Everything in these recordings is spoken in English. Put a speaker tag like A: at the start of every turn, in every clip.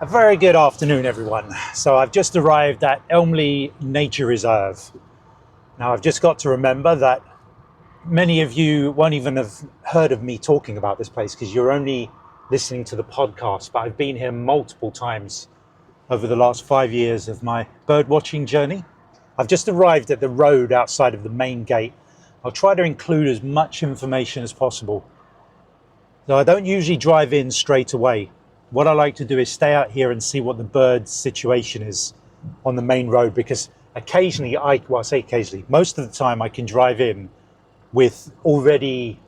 A: A very good afternoon, everyone. So I've just arrived at Elmley Nature Reserve. Now I've just got to remember that many of you won't even have heard of me talking about this place because you're only listening to the podcast, but I've been here multiple times over the last 5 years of my bird watching journey. I've just arrived at the road outside of the main gate. I'll try to include as much information as possible. So I don't usually drive in straight away. What I like to do is stay out here and see what the bird's situation is on the main road, because occasionally, I say occasionally, most of the time I can drive in with already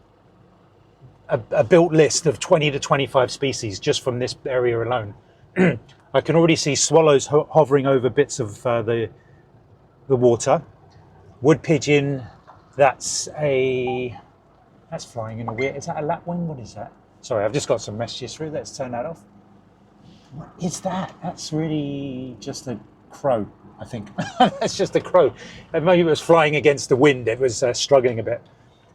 A: a built list of 20 to 25 species just from this area alone. I can already see swallows hovering over bits of the water. Wood pigeon, that's flying in a weird, is that a lapwing? What is that? Sorry, I've just got some messages through. Let's turn that off. What is that? That's really just a crow, I think. That's just a crow. Maybe it was flying against the wind. It was struggling a bit.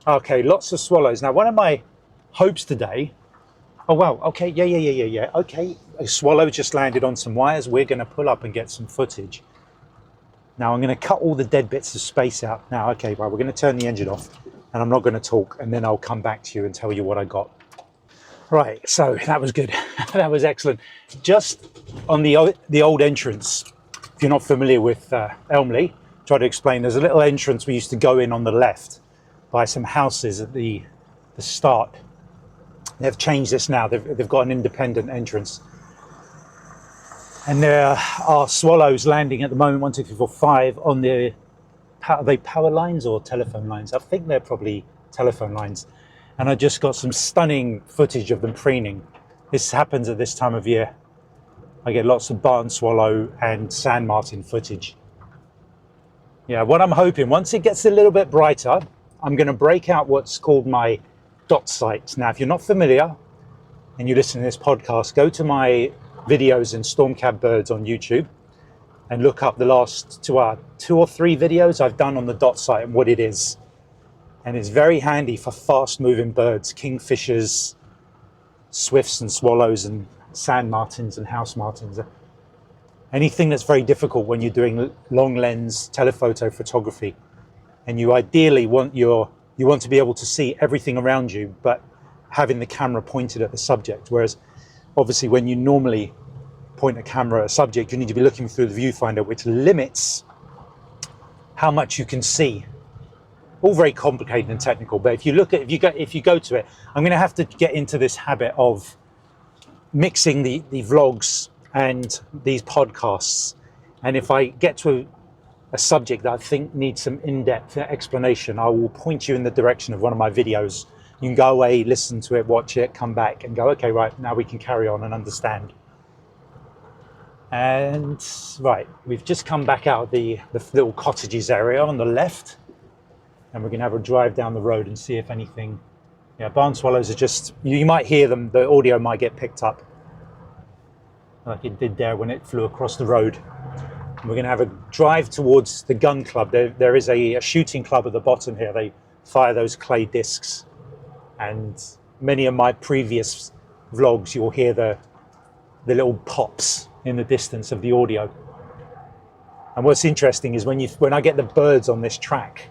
A: Okay, lots of swallows. Now, one of my hopes today... Oh, wow. Okay, yeah. Okay, a swallow just landed on some wires. We're going to pull up and get some footage. Now, I'm going to cut all the dead bits of space out. Now, okay, well, we're going to turn the engine off, and I'm not going to talk, and then I'll come back to you and tell you what I got. Right, so that was good. That was excellent. Just on the old entrance, if you're not familiar with Elmley, try to explain, there's a little entrance we used to go in on the left by some houses at the start. They've changed this now. They've got an independent entrance. And there are swallows landing at the moment, 1, 2, 3, 4, 5, on the, are they power lines or telephone lines? I think they're probably telephone lines. And I just got some stunning footage of them preening. This happens at this time of year. I get lots of barn swallow and sand martin footage. Yeah, what I'm hoping, once it gets a little bit brighter, I'm going to break out what's called my dot sites. Now, if you're not familiar and you listen to this podcast, go to my videos in stormcabbirds on YouTube and look up the last 2 or 3 videos I've done on the dot site and what it is. And it's very handy for fast moving birds, kingfishers, swifts and swallows and sand martins and house martins. Anything that's very difficult when you're doing long lens telephoto photography. And you ideally want to be able to see everything around you, but having the camera pointed at the subject. Whereas obviously when you normally point a camera at a subject, you need to be looking through the viewfinder, which limits how much you can see. All very complicated and technical, but if you go to it, I'm going to have to get into this habit of mixing the vlogs and these podcasts. And if I get to a subject that I think needs some in-depth explanation, I will point you in the direction of one of my videos. You can go away, listen to it, watch it, come back and go, okay, right, now we can carry on and understand. And right, we've just come back out of the little cottages area on the left. And we're going to have a drive down the road and see if anything... Yeah, barn swallows are just... You might hear them, the audio might get picked up. Like it did there when it flew across the road. And we're going to have a drive towards the gun club. There is a shooting club at the bottom here. They fire those clay discs. And many of my previous vlogs, you'll hear the little pops in the distance of the audio. And what's interesting is when I get the birds on this track,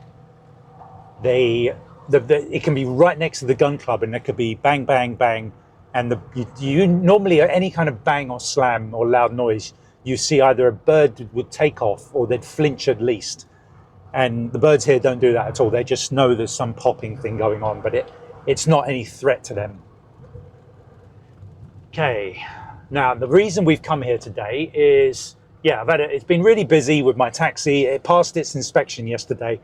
A: it can be right next to the gun club, and there could be bang, bang, bang, and you normally any kind of bang or slam or loud noise, you see either a bird would take off or they'd flinch at least. And the birds here don't do that at all. They just know there's some popping thing going on, but it's not any threat to them. Okay, now the reason we've come here today is, yeah, it's been really busy with my taxi. It passed its inspection yesterday.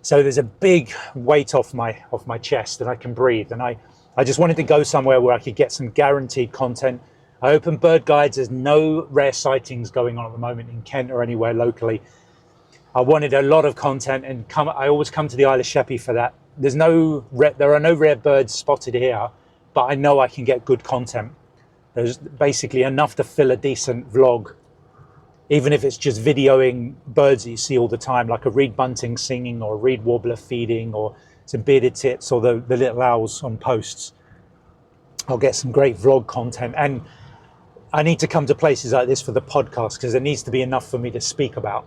A: So there's a big weight off my chest and I can breathe. And I just wanted to go somewhere where I could get some guaranteed content. I opened bird guides. There's no rare sightings going on at the moment in Kent or anywhere locally. I wanted a lot of content, and I always come to the Isle of Sheppey for that. There are no rare birds spotted here, but I know I can get good content. There's basically enough to fill a decent vlog. Even if it's just videoing birds that you see all the time, like a reed bunting singing or a reed warbler feeding or some bearded tits or the little owls on posts. I'll get some great vlog content. And I need to come to places like this for the podcast because there needs to be enough for me to speak about.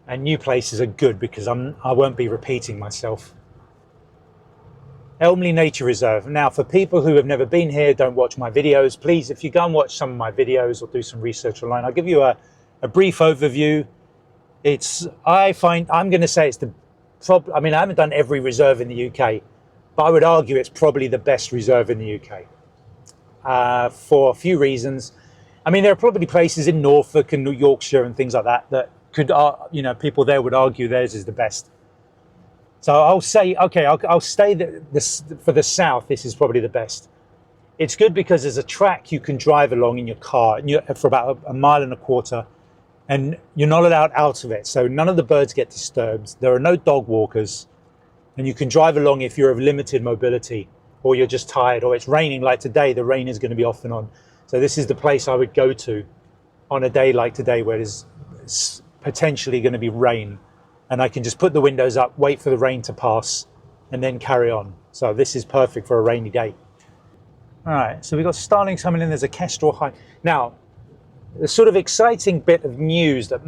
A: And new places are good because I won't be repeating myself. Elmley Nature Reserve. Now, for people who have never been here, don't watch my videos, please, if you go and watch some of my videos or do some research online, I'll give you a brief overview. I'm going to say it's I haven't done every reserve in the UK, but I would argue it's probably the best reserve in the UK for a few reasons. I mean, there are probably places in Norfolk and Yorkshire and things like that could, people there would argue theirs is the best. So I'll say, okay, I'll stay for the south, this is probably the best. It's good because there's a track you can drive along in your car for about a mile and a quarter, and you're not allowed out of it. So none of the birds get disturbed. There are no dog walkers, and you can drive along if you're of limited mobility or you're just tired or it's raining like today. The rain is going to be off and on. So this is the place I would go to on a day like today where there's potentially going to be rain. And I can just put the windows up, wait for the rain to pass, and then carry on. So this is perfect for a rainy day. All right, so we've got starlings coming in. There's a kestrel high. Now, the sort of exciting bit of news that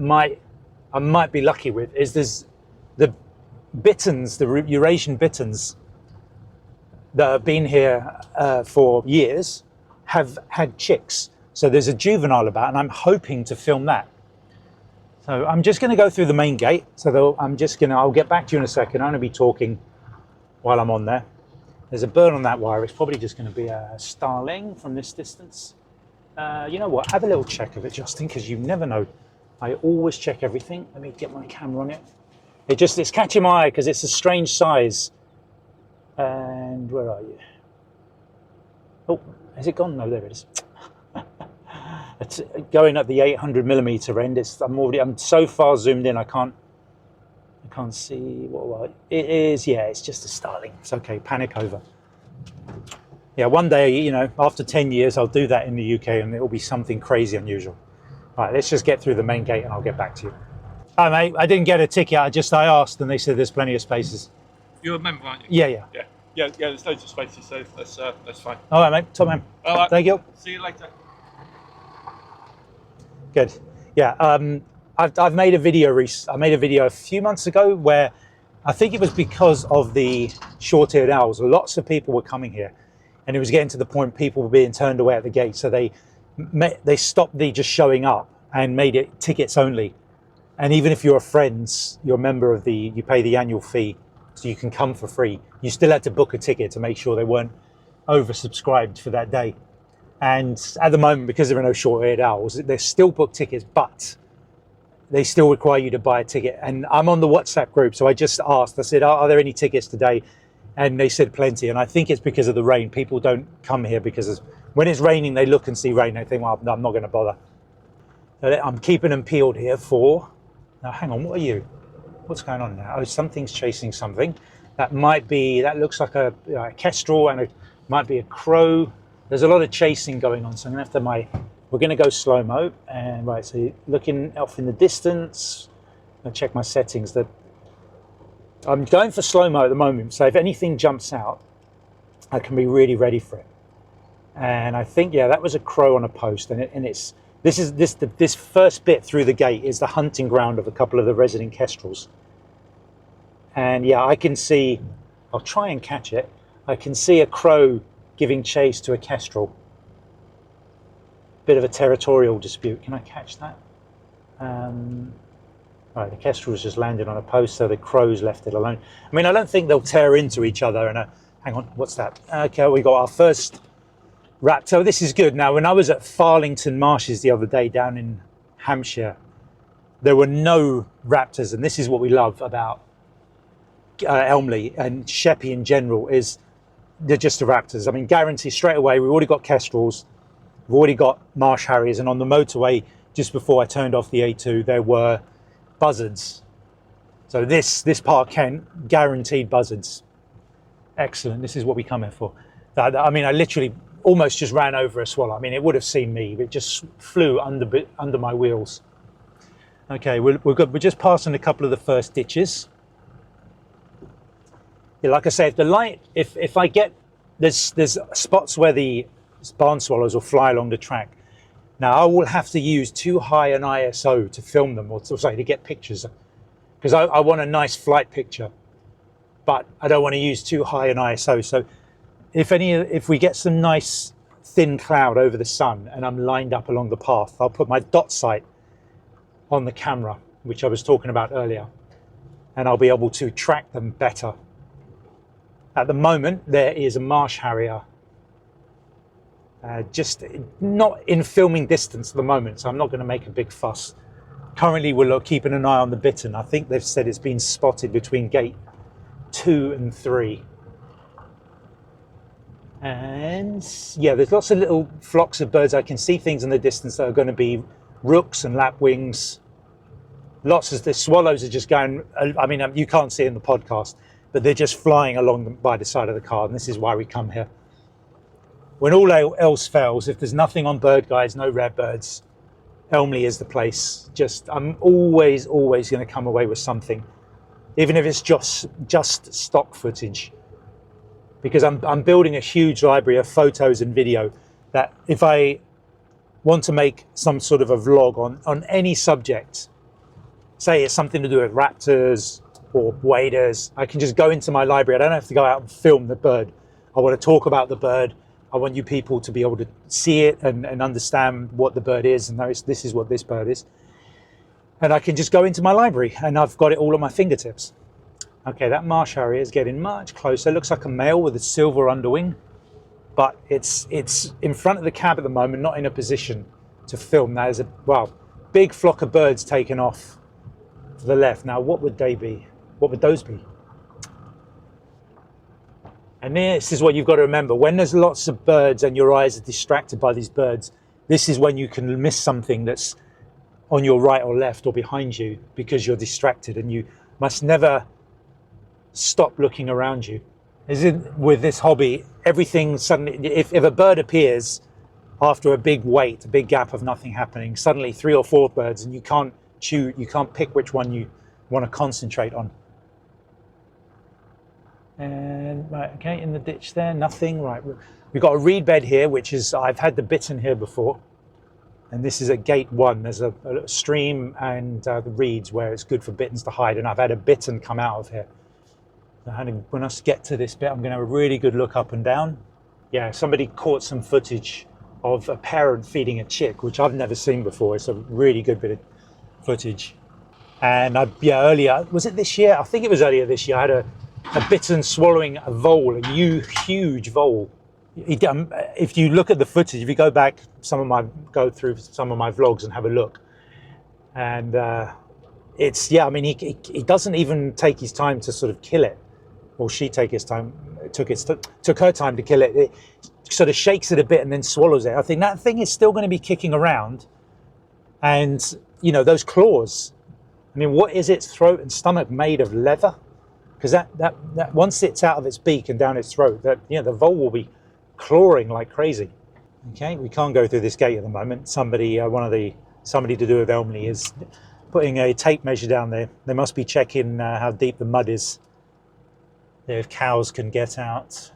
A: I might be lucky with is there's the bitterns, the Eurasian bitterns that have been here for years have had chicks. So there's a juvenile about, and I'm hoping to film that. So I'm just going to go through the main gate. So I'll get back to you in a second. I'm going to be talking while I'm on there. There's a bird on that wire. It's probably just going to be a starling from this distance. You know what? Have a little check of it, Justin, because you never know. I always check everything. Let me get my camera on it. It's catching my eye because it's a strange size. And where are you? Oh, has it gone? No, there it is. It's going at the 800mm end. I'm so far zoomed in. I can't see what it is. Yeah, it's just a starling. It's okay. Panic over. Yeah, one day, after 10 years, I'll do that in the UK, and it'll be something crazy unusual. All right, let's just get through the main gate, and I'll get back to you. Hi, mate. I didn't get a ticket. I asked, and they said there's plenty of spaces.
B: You're a member, aren't you?
A: Yeah.
B: Yeah. There's loads of spaces, so that's fine.
A: All right, mate. Top man.
B: All right.
A: Thank you.
B: See you later.
A: Good. Yeah. I've made a video. I made a video a few months ago where I think it was because of the short-eared owls. Lots of people were coming here, and it was getting to the point people were being turned away at the gate. So they stopped the just showing up and made it tickets only. And even if you're a friends, you're a member you pay the annual fee, so you can come for free. You still had to book a ticket to make sure they weren't oversubscribed for that day. And at the moment, because there are no short-eared owls, they're still booked tickets, but they still require you to buy a ticket. And I'm on the WhatsApp group, so I just asked, I said, are there any tickets today? And they said plenty. And I think it's because of the rain. People don't come here because when it's raining, they look and see rain. They think, well, I'm not going to bother. So I'm keeping them peeled here for... Now, hang on, what are you? What's going on now? Oh, something's chasing something. That looks like a kestrel, and it might be a crow. There's a lot of chasing going on, so I'm going to have to we're going to go slow-mo. And right, so looking off in the distance, I'll check my settings. I'm going for slow-mo at the moment, so if anything jumps out, I can be really ready for it. And I think, yeah, that was a crow on a post, and this first bit through the gate is the hunting ground of a couple of the resident kestrels. And yeah, I can see, I'll try and catch it. I can see a crow giving chase to a kestrel. Bit of a territorial dispute. Can I catch that? Right, the kestrel's just landed on a post, so the crow's left it alone. I mean, I don't think they'll tear into each other. Hang on, what's that? Okay, we got our first raptor. This is good. Now, when I was at Farlington Marshes the other day down in Hampshire, there were no raptors, and this is what we love about Elmley and Sheppey in general, is they're just the raptors. I mean, guarantee straight away, we've already got kestrels, we've already got marsh harriers, and on the motorway, just before I turned off the A2, there were buzzards. So this part, Kent, guaranteed buzzards. Excellent, this is what we come here for. I mean, I literally almost just ran over a swallow. I mean, it would have seen me, it just flew under my wheels. Okay, we're good. We're just passing a couple of the first ditches. Yeah, like I say, if the light, if I get, there's spots where the barn swallows will fly along the track. Now I will have to use too high an ISO to film them, or to get pictures, because I want a nice flight picture, but I don't want to use too high an ISO. So if we get some nice thin cloud over the sun and I'm lined up along the path, I'll put my dot sight on the camera, which I was talking about earlier, and I'll be able to track them better. At the moment, there is a marsh harrier, just not in filming distance at the moment, so I'm not going to make a big fuss. Currently, we're keeping an eye on the bittern. I think they've said it's been spotted between gate 2 and 3. And yeah, there's lots of little flocks of birds. I can see things in the distance that are going to be rooks and lapwings. Lots of the swallows are just going, I mean, you can't see it in the podcast, but they're just flying along by the side of the car, and this is why we come here. When all else fails, if there's nothing on bird guides, no rare birds, Elmley is the place. I'm always going to come away with something, even if it's just stock footage, because I'm building a huge library of photos and video that if I want to make some sort of a vlog on any subject, say it's something to do with raptors or waders, I can just go into my library. I don't have to go out and film the bird. I want to talk about the bird. I want you people to be able to see it and understand what the bird is and know this is what this bird is. And I can just go into my library and I've got it all at my fingertips. Okay, that marsh harrier is getting much closer. It looks like a male with a silver underwing, but it's in front of the cab at the moment, not in a position to film. There's big flock of birds taking off to the left. Now, what would they be? What would those be? And this is what you've got to remember. When there's lots of birds and your eyes are distracted by these birds, this is when you can miss something that's on your right or left or behind you because you're distracted, and you must never stop looking around you. With this hobby, everything suddenly, if a bird appears after a big wait, a big gap of nothing happening, suddenly 3 or 4 birds, and you can't pick which one you want to concentrate on. And right, okay, in the ditch there, nothing. Right, we've got a reed bed here, which is, I've had the bittern here before, and this is at gate 1. There's a stream and the reeds where it's good for bitterns to hide, and I've had a bittern come out of here. So when I get to this bit, I'm going to have a really good look up and down. Yeah, somebody caught some footage of a parent feeding a chick, which I've never seen before. It's a really good bit of footage. And earlier, was it this year? I think it was earlier this year. I had a bittern swallowing a vole, a huge vole. If you look at the footage, if you go through some of my vlogs and have a look, and he doesn't even take his time to sort of kill it, or she took her time to kill it. It sort of shakes it a bit and then swallows it. I think that thing is still going to be kicking around, and those claws. I mean, what is its throat and stomach made of? Leather? Because that once it's out of its beak and down its throat, the vole will be clawing like crazy. Okay, we can't go through this gate at the moment. Somebody to do with Elmley is putting a tape measure down there. They must be checking how deep the mud is, if cows can get out.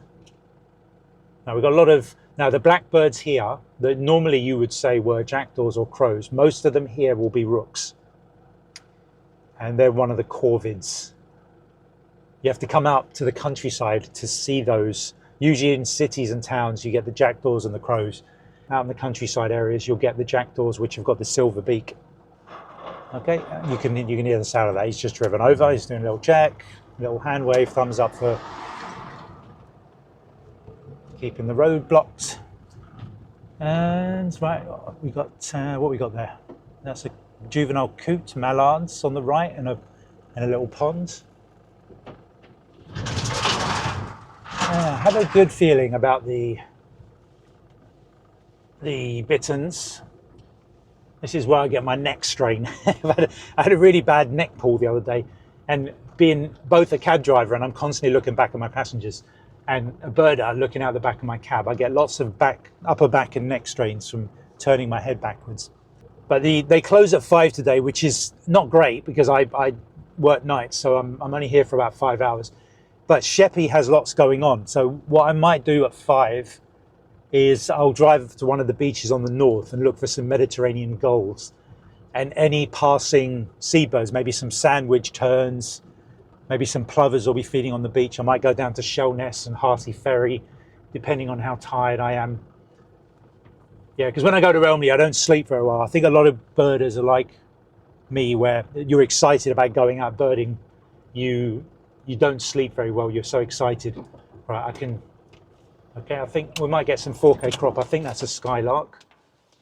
A: Now we've got a lot of the blackbirds here that normally you would say were jackdaws or crows. Most of them here will be rooks, and they're one of the corvids. You have to come out to the countryside to see those. Usually in cities and towns, you get the jackdaws and the crows. Out in the countryside areas, you'll get the jackdaws, which have got the silver beak. Okay, you can hear the sound of that. He's just driven over. He's doing a little check, a little hand wave, thumbs up for keeping the road blocked. And right, we got what we got there. That's a juvenile coot, mallards on the right, and a little pond. I have a good feeling about the bitterns. This is where I get my neck strain. I had a really bad neck pull the other day, and being both a cab driver and I'm constantly looking back at my passengers, and a birder looking out the back of my cab, I get lots of upper back and neck strains from turning my head backwards. But they close at 5 today, which is not great because I work nights, so I'm only here for about 5 hours. But Sheppey has lots going on, so what I might do at 5 is I'll drive to one of the beaches on the north and look for some Mediterranean gulls and any passing seabirds, maybe some sandwich terns, maybe some plovers will be feeding on the beach. I might go down to Shellness and Hearty Ferry, depending on how tired I am. Yeah, because when I go to Elmley, I don't sleep very well. I think a lot of birders are like me, where you're excited about going out birding. You don't sleep very well. You're so excited. Right, I think we might get some 4K crop. I think that's a skylark.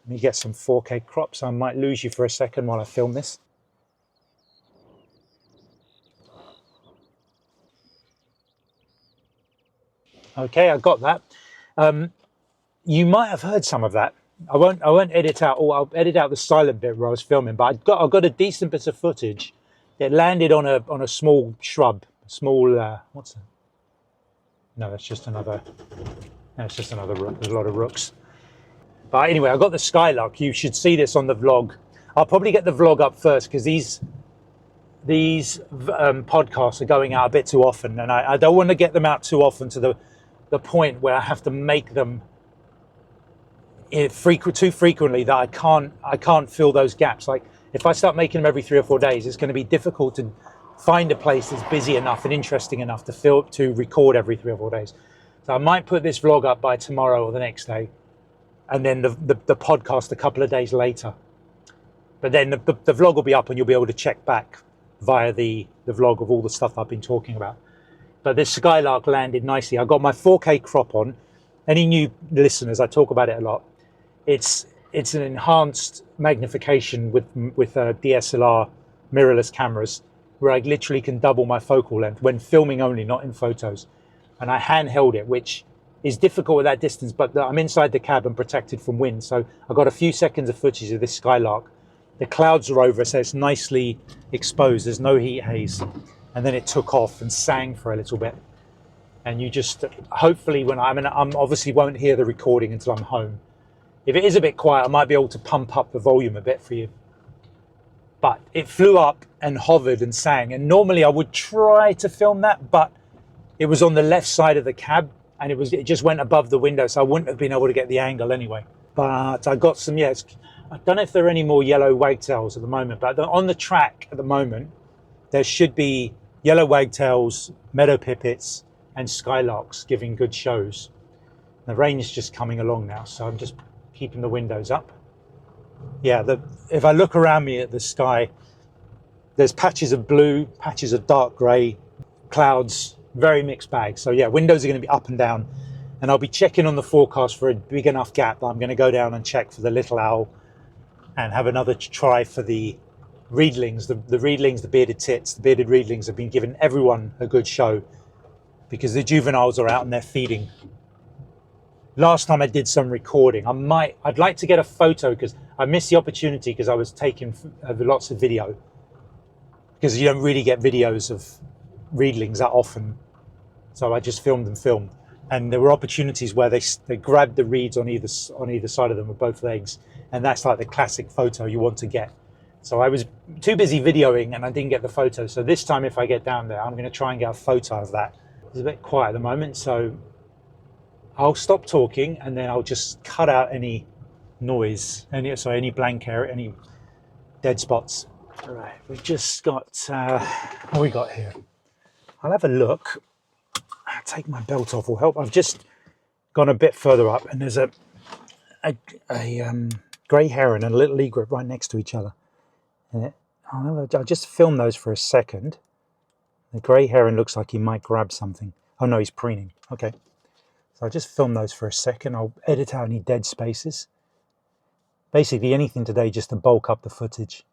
A: Let me get some 4K crops. I might lose you for a second while I film this. Okay, I got that. You might have heard some of that. I won't edit out, or I'll edit out the silent bit where I was filming, but I got a decent bit of footage. It landed on a small shrub, what's that? No, that's just another rook. There's a lot of rooks. But anyway, I got the skylark. You should see this on the vlog. I'll probably get the vlog up first because these podcasts are going out a bit too often, and I don't want to get them out too often to the point where I have to make them too frequently that I can't fill those gaps. Like if I start making them every 3 or 4 days, it's going to be difficult to find a place that's busy enough and interesting enough to record every 3 or 4 days. So I might put this vlog up by tomorrow or the next day, and then the podcast a couple of days later. But then the vlog will be up and you'll be able to check back via the vlog of all the stuff I've been talking about. But this skylark landed nicely. I got my 4K crop on. Any new listeners, I talk about it a lot. It's an enhanced magnification with DSLR mirrorless cameras, where I literally can double my focal length when filming only, not in photos. And I handheld it, which is difficult at that distance, but I'm inside the cab and protected from wind. So I got a few seconds of footage of this skylark. The clouds are over, so it's nicely exposed. There's no heat haze. And then it took off and sang for a little bit. And you just, hopefully I'm obviously won't hear the recording until I'm home. If it is a bit quiet, I might be able to pump up the volume a bit for you. But it flew up and hovered and sang. And normally I would try to film that, but it was on the left side of the cab and it just went above the window, so I wouldn't have been able to get the angle anyway. But I got some, I don't know if there are any more yellow wagtails at the moment, but on the track at the moment, there should be yellow wagtails, meadow pipits, and skylarks giving good shows. The rain is just coming along now, so I'm just keeping the windows up. Yeah, if I look around me at the sky, there's patches of blue, patches of dark grey, clouds, very mixed bag. So yeah, windows are going to be up and down, and I'll be checking on the forecast for a big enough gap that I'm going to go down and check for the little owl and have another try for the reedlings, the reedlings, the bearded tits. The bearded reedlings have been giving everyone a good show because the juveniles are out and they're feeding. Last time I did some recording, I'd like to get a photo because I missed the opportunity because I was taking lots of video, because you don't really get videos of reedlings that often. So I just filmed and filmed. And there were opportunities where they grabbed the reeds on either side of them with both legs. And that's like the classic photo you want to get. So I was too busy videoing and I didn't get the photo. So this time if I get down there, I'm going to try and get a photo of that. It's a bit quiet at the moment, so I'll stop talking and then I'll just cut out any noise, any blank area, any dead spots. All right, we've just got, what we got here? I'll have a look. I'll take my belt off will help. I've just gone a bit further up and there's a grey heron and a little egret right next to each other. I'll just film those for a second. The grey heron looks like he might grab something. Oh no, he's preening. Okay. So I'll just film those for a second. I'll edit out any dead spaces. Basically anything today just to bulk up the footage.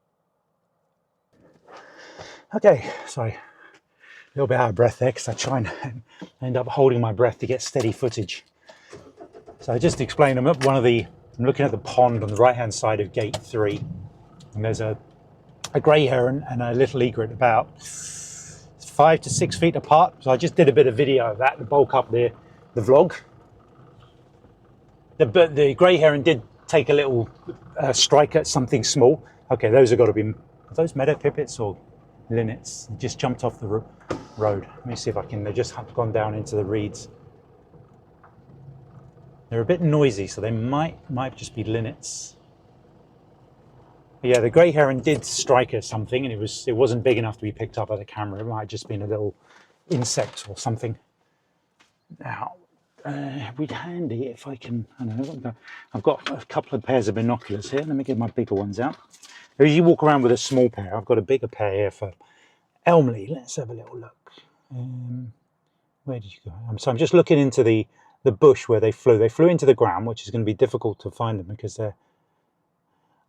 A: Okay, sorry. A little bit out of breath there because I try and end up holding my breath to get steady footage. So I just explained, I'm looking at the pond on the right hand side of gate 3. And there's a grey heron and a little egret about 5 to 6 feet apart. So I just did a bit of video of that to bulk up the vlog. The grey heron did take a little strike at something small. Okay, those have got to be, are those meadow pipits or linnets? They just jumped off the road. Let me see if I can, they've just gone down into the reeds. They're a bit noisy, so they might just be linnets. But yeah, the grey heron did strike at something, and it wasn't big enough to be picked up by the camera. It might have just been a little insect or something. Now, it'd be handy if I can. I don't know. I've got a couple of pairs of binoculars here. Let me get my bigger ones out. As you walk around with a small pair, I've got a bigger pair here for Elmley. Let's have a little look. Where did you go? So I'm just looking into the bush where they flew. They flew into the ground, which is going to be difficult to find them because they're.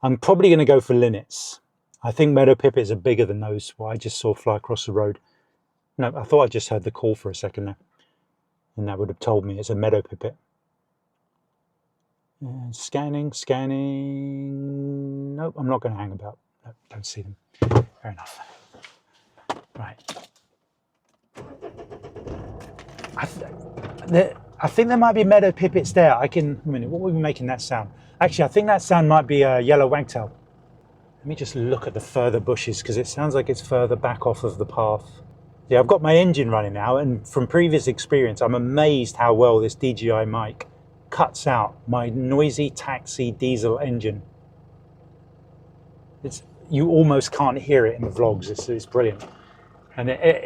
A: I'm probably going to go for linnets. I think meadow pipits are bigger than those. What I just saw fly across the road. No, I thought I just heard the call for a second there, and that would have told me it's a meadow pipit. Scanning. Nope, I'm not going to hang about. Nope, don't see them. Fair enough. Right. I think there might be meadow pipits there. A minute, what were we making that sound? Actually, I think that sound might be a yellow wagtail. Let me just look at the further bushes because it sounds like it's further back off of the path. Yeah, I've got my engine running now, and from previous experience, I'm amazed how well this DJI mic cuts out my noisy taxi diesel engine. You almost can't hear it in the vlogs. It's brilliant. And it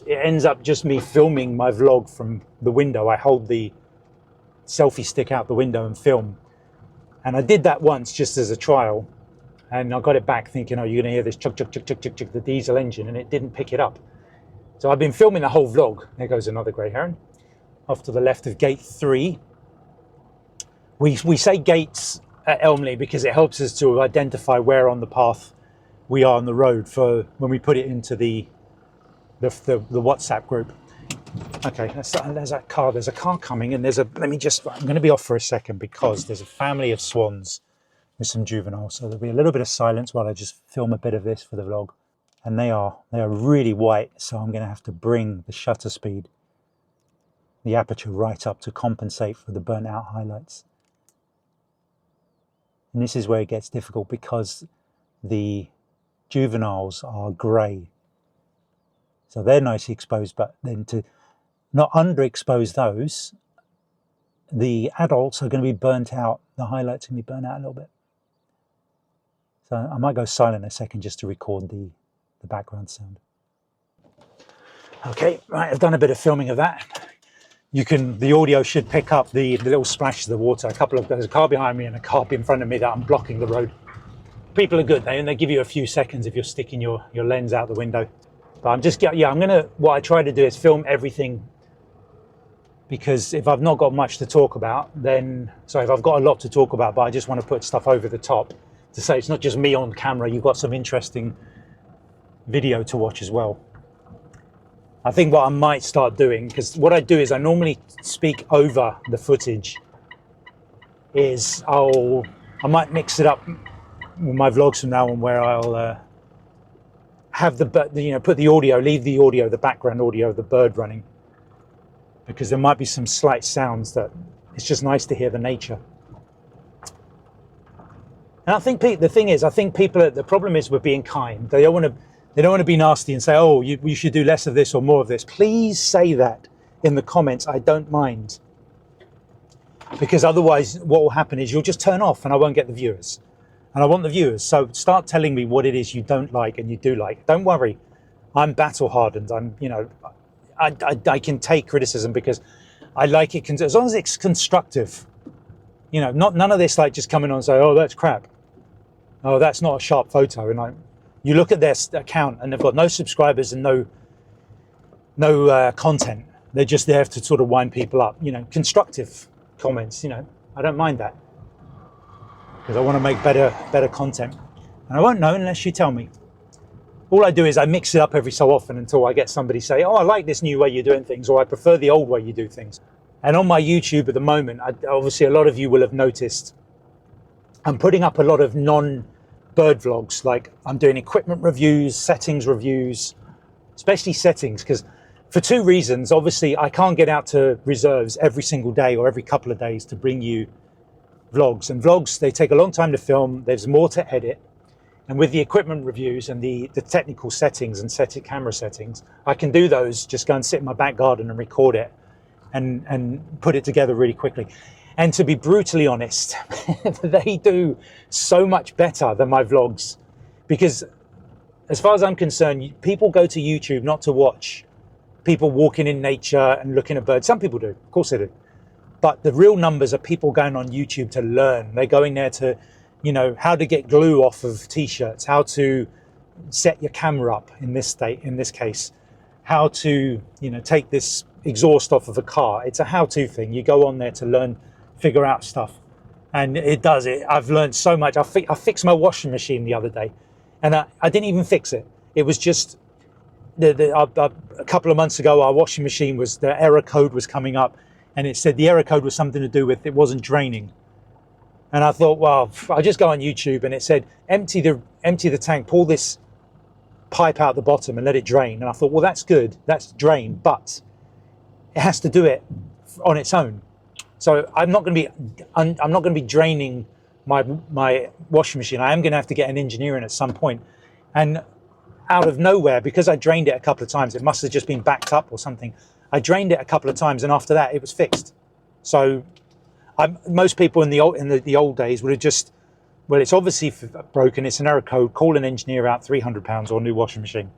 A: ends up just me filming my vlog from the window. I hold the selfie stick out the window and film. And I did that once just as a trial. And I got it back thinking, oh, you're going to hear this chug, chug, chug, chug, chug, chug, the diesel engine. And it didn't pick it up. So I've been filming the whole vlog. There goes another grey heron. Off to the left of gate 3. We say gates at Elmley because it helps us to identify where on the path we are on the road for when we put it into the WhatsApp group. Okay, there's that car. There's a car coming, and I'm going to be off for a second because there's a family of swans with some juveniles. So there'll be a little bit of silence while I just film a bit of this for the vlog. And they are really white, so I'm going to have to bring the shutter speed, the aperture right up to compensate for the burnt out highlights. And this is where it gets difficult because the juveniles are grey. So they're nicely exposed, but then to not underexpose those, the adults are going to be burnt out. The highlights are going to be burnt out a little bit. So I might go silent a second just to record the background sound. Okay, right, I've done a bit of filming of that. The audio should pick up the little splash of the water. There's a car behind me and a car in front of me that I'm blocking the road. People are good, they give you a few seconds if you're sticking your lens out the window. But what I try to do is film everything, because if I've not got much to talk about, if I've got a lot to talk about, but I just want to put stuff over the top to say it's not just me on camera, you've got some interesting video to watch as well. I think what I might start doing, because what I do is I normally speak over the footage, is I might mix it up with my vlogs from now on, where I'll have put the audio, leave the audio, the background audio of the bird running, because there might be some slight sounds that it's just nice to hear the nature. And I think the problem is we're being kind. They don't want to be nasty and say, oh, you should do less of this or more of this. Please say that in the comments. I don't mind. Because otherwise what will happen is you'll just turn off and I won't get the viewers. And I want the viewers. So start telling me what it is you don't like and you do like. Don't worry. I'm battle hardened. I can take criticism because I like it as long as it's constructive. None of this like just coming on and say, oh, that's crap. Oh, that's not a sharp photo. And you look at their account and they've got no subscribers and no content. They're just there to sort of wind people up. Constructive comments. I don't mind that because I want to make better content. And I won't know unless you tell me. All I do is I mix it up every so often until I get somebody say, oh, I like this new way you're doing things, or I prefer the old way you do things. And on my YouTube at the moment, obviously a lot of you will have noticed, I'm putting up a lot of non-bird vlogs. Like I'm doing equipment reviews, settings reviews, especially settings, because for two reasons. Obviously, I can't get out to reserves every single day or every couple of days to bring you vlogs. And vlogs, they take a long time to film. There's more to edit. And with the equipment reviews and the technical settings and camera settings, I can do those, just go and sit in my back garden and record it and put it together really quickly. And to be brutally honest, they do so much better than my vlogs, because as far as I'm concerned, people go to YouTube not to watch people walking in nature and looking at birds. Some people do, of course they do. But the real numbers are people going on YouTube to learn. They're going there to, you know, how to get glue off of t-shirts, how to set your camera up in this case, how to, you know, take this exhaust off of a car. It's a how-to thing. You go on there to learn, figure out stuff. And it does it. I've learned so much. I fixed my washing machine the other day, and I didn't even fix it. It was just a couple of months ago, our washing machine the error code was coming up, and it said the error code was something to do with it wasn't draining. And I thought, well, I'll just go on YouTube, and it said empty the tank, pull this pipe out the bottom and let it drain. And I thought, well, that's good, that's drain, but it has to do it on its own. So I'm not going to be draining my washing machine. I am going to have to get an engineer in at some point. And out of nowhere, because I drained it a couple of times, it must have just been backed up or something. I drained it a couple of times, and after that, it was fixed. So most people in the old days would have just, well, it's obviously broken, it's an error code, call an engineer out, £300 or a new washing machine.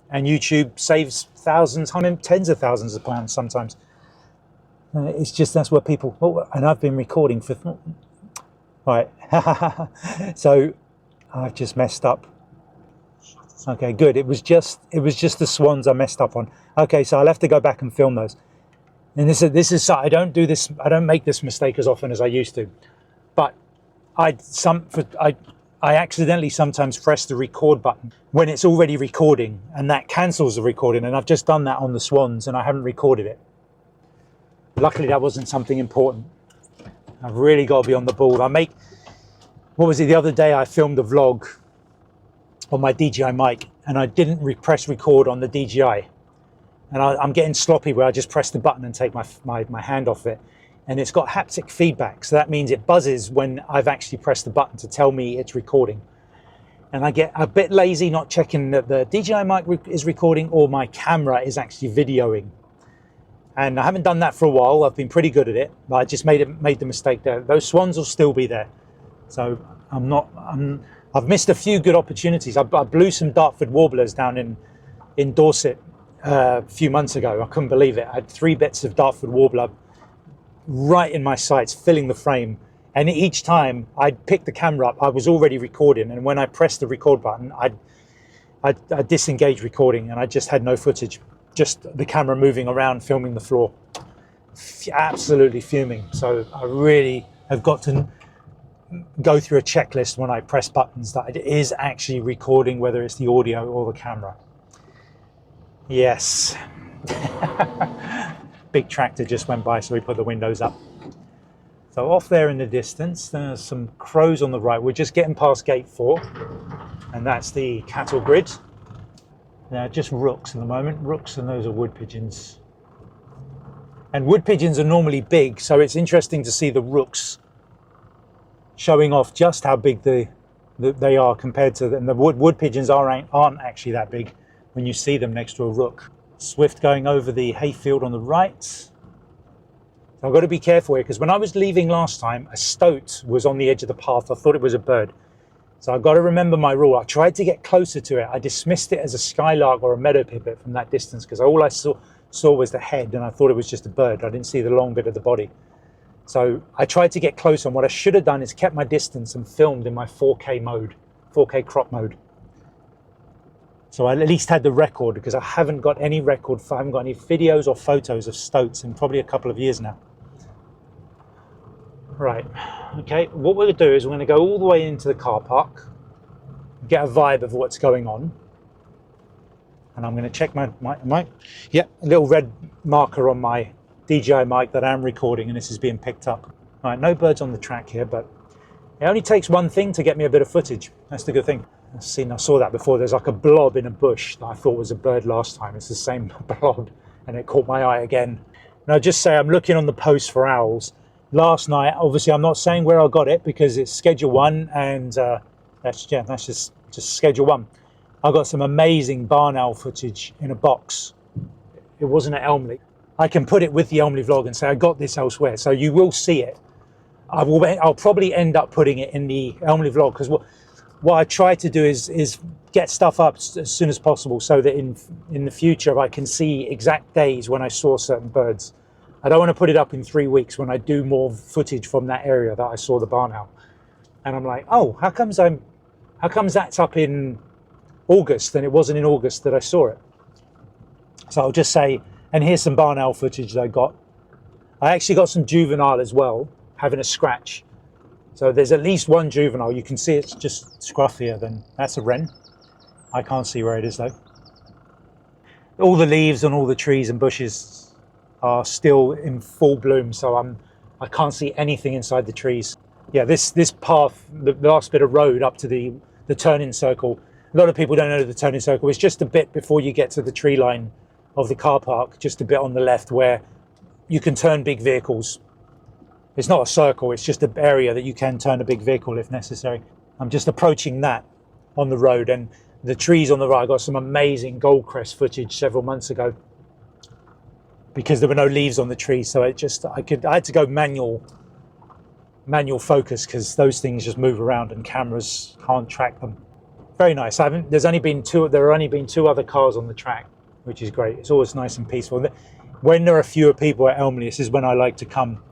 A: And YouTube saves thousands, I mean, tens of thousands of pounds sometimes. It's just, that's what people, oh, and I've been recording for, right. So I've just messed up. Okay, good. It was just the swans I messed up on. Okay, so I'll have to go back and film those. And this is I don't make this mistake as often as I used to. But I accidentally sometimes press the record button when it's already recording, and that cancels the recording, and I've just done that on the swans and I haven't recorded it. Luckily that wasn't something important. I've really got to be on the ball. What was it, the other day I filmed a vlog on my DJI mic, and I didn't press record on the DJI, and I'm getting sloppy where I just press the button and take my hand off it, and it's got haptic feedback, so that means it buzzes when I've actually pressed the button to tell me it's recording. And I get a bit lazy not checking that the DJI mic is recording or my camera is actually videoing, and I haven't done that for a while. I've been pretty good at it, but I just made the mistake there. Those swans will still be there, so I've missed a few good opportunities. I blew some Dartford warblers down in Dorset a few months ago. I couldn't believe it. I had 3 bits of Dartford warbler right in my sights, filling the frame. And each time I'd pick the camera up, I was already recording. And when I pressed the record button, I'd disengage recording, and I just had no footage. Just the camera moving around, filming the floor. Absolutely fuming. So I really have got to go through a checklist when I press buttons that it is actually recording, whether it's the audio or the camera. Yes. Big tractor just went by, so we put the windows up. So off there in the distance, there's some crows on the right. We're just getting past gate 4, and that's the cattle grid. Now just rooks at the moment, rooks, and those are wood pigeons. And wood pigeons are normally big, so it's interesting to see the rooks showing off just how big they are compared to them. The wood pigeons aren't actually that big when you see them next to a rook. Swift going over the hayfield on the right. So I've got to be careful here, because when I was leaving last time, a stoat was on the edge of the path. I thought it was a bird. So I've got to remember my rule. I tried to get closer to it. I dismissed it as a skylark or a meadow pipit from that distance, because all I saw was the head, and I thought it was just a bird. I didn't see the long bit of the body. So I tried to get close, and what I should have done is kept my distance and filmed in my 4K mode, 4K crop mode. So I at least had the record, because I haven't got any record, I haven't got any videos or photos of stoats in probably a couple of years now. Right, okay, what we're going to do is we're going to go all the way into the car park, get a vibe of what's going on. And I'm going to check my yeah, a little red marker on my DJI mic that I'm recording, and this is being picked up. All right, no birds on the track here, but it only takes one thing to get me a bit of footage. That's the good thing. I saw that before. There's like a blob in a bush that I thought was a bird last time. It's the same blob, and it caught my eye again. And I'll just say I'm looking on the post for owls. Last night, obviously I'm not saying where I got it because it's schedule 1, and that's just schedule 1. I got some amazing barn owl footage in a box. It wasn't at Elmley. I can put it with the Elmley vlog and say I got this elsewhere. So you will see it. I'll probably end up putting it in the Elmley vlog, because what I try to do is get stuff up as soon as possible, so that in the future I can see exact days when I saw certain birds. I don't want to put it up in 3 weeks when I do more footage from that area that I saw the barn owl. And I'm like, oh, how comes that's up in August and it wasn't in August that I saw it? So I'll just say, and here's some barn owl footage that I got. I actually got some juvenile as well, having a scratch. So there's at least one juvenile. You can see it's just scruffier than, that's a wren. I can't see where it is though. All the leaves on all the trees and bushes are still in full bloom, so I can't see anything inside the trees. Yeah, this path, the last bit of road up to the turning circle, a lot of people don't know the turning circle. It's just a bit before you get to the tree line of the car park, just a bit on the left where you can turn big vehicles. It's not a circle, it's just an area that you can turn a big vehicle if necessary. I'm just approaching that on the road, and the trees on the right. I got some amazing goldcrest footage several months ago because there were no leaves on the trees, so I had to go manual focus, because those things just move around and cameras can't track them. Very nice. There have only been two other cars on the track, which is great. It's always nice and peaceful. When there are fewer people at Elmley, this is when I like to come.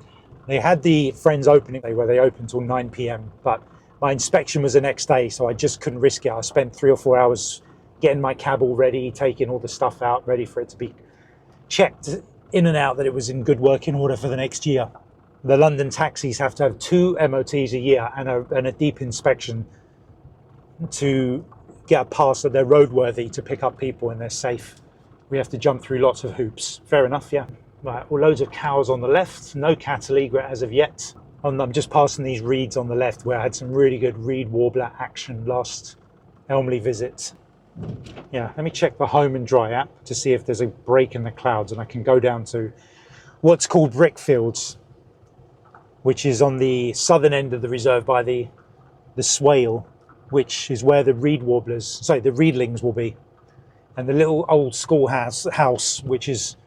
A: They had the Friends opening day where they open till 9 p.m, but my inspection was the next day, so I just couldn't risk it. I spent 3 or 4 hours getting my cab all ready, taking all the stuff out, ready for it to be checked in and out that it was in good working order for the next year. The London taxis have to have 2 MOTs a year and a deep inspection to get a pass that they're roadworthy to pick up people and they're safe. We have to jump through lots of hoops. Fair enough, yeah. Right, well, loads of cows on the left, no cattle egret as of yet. I'm just passing these reeds on the left where I had some really good reed warbler action last Elmley visit. Yeah, let me check the Home and Dry app to see if there's a break in the clouds and I can go down to what's called Brickfields, which is on the southern end of the reserve by the swale, which is where the the reedlings will be. And the little old schoolhouse, which is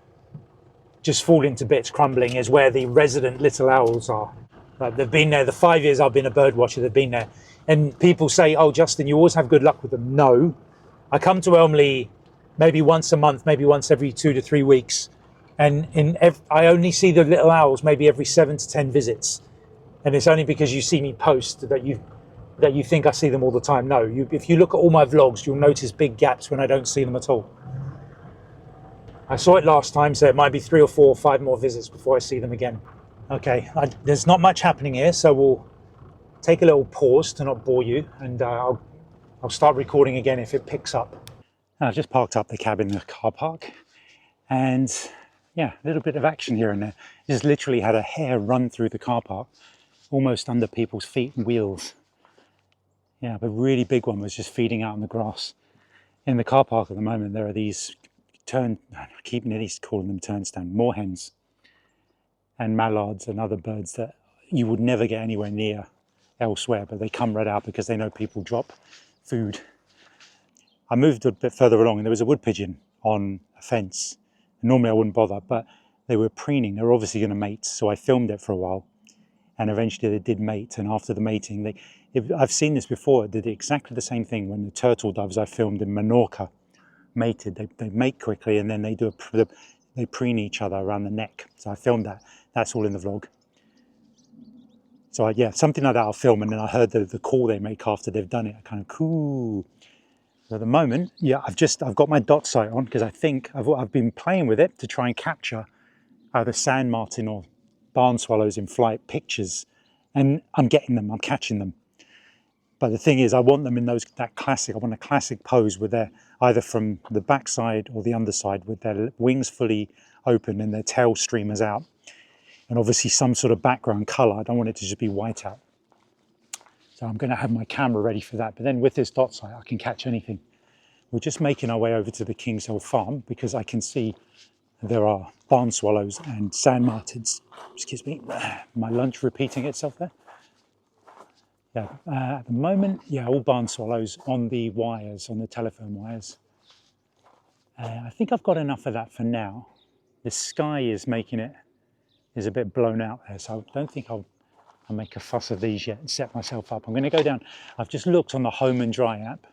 A: just falling to bits, crumbling, is where the resident little owls are. They've been there, the 5 years I've been a bird watcher, they've been there. And people say, oh, Justin, you always have good luck with them. No, I come to Elmley maybe once a month, maybe once every 2 to 3 weeks. And I only see the little owls maybe every 7 to 10 visits. And it's only because you see me post that you think I see them all the time. No, if you look at all my vlogs, you'll notice big gaps when I don't see them at all. I saw it last time, so it might be 3 or 4 or 5 more visits before I see them again. Okay, there's not much happening here, so we'll take a little pause to not bore you, and I'll start recording again if it picks up. I've just parked up the cab in the car park, and yeah, a little bit of action here and there. Just literally had a hare run through the car park, almost under people's feet and wheels. Yeah, but a really big one was just feeding out on the grass. In the car park at the moment, there are these I keep nearly calling them turnstone, moorhens and mallards and other birds that you would never get anywhere near elsewhere, but they come right out because they know people drop food. I moved a bit further along and there was a wood pigeon on a fence. Normally I wouldn't bother, but they were preening. They were obviously going to mate, so I filmed it for a while, and eventually they did mate. And after the mating, I've seen this before. It did exactly the same thing when the turtle doves I filmed in Menorca mated. They mate quickly, and then they preen each other around the neck. So I filmed that. That's all in the vlog. So yeah, something like that I'll film, and then I heard the call they make after they've done it. Kind of cool. So at the moment, yeah, I've got my dot sight on because I think I've been playing with it to try and capture either sand martin or barn swallows in flight pictures, and I'm getting them. I'm catching them. But the thing is, I want them in I want a classic pose with their, either from the backside or the underside, with their wings fully open and their tail streamers out. And obviously some sort of background colour. I don't want it to just be white out. So I'm going to have my camera ready for that. But then with this dot sight, I can catch anything. We're just making our way over to the King's Hill farm because I can see there are barn swallows and sand martins. Excuse me, my lunch repeating itself there. Yeah, at the moment, yeah, all barn swallows on the wires, on the telephone wires. I think I've got enough of that for now. the sky is making it, is a bit blown out there. So I don't think I'll make a fuss of these yet and set myself up. I'm going to go down. I've just looked on the Home and Dry app,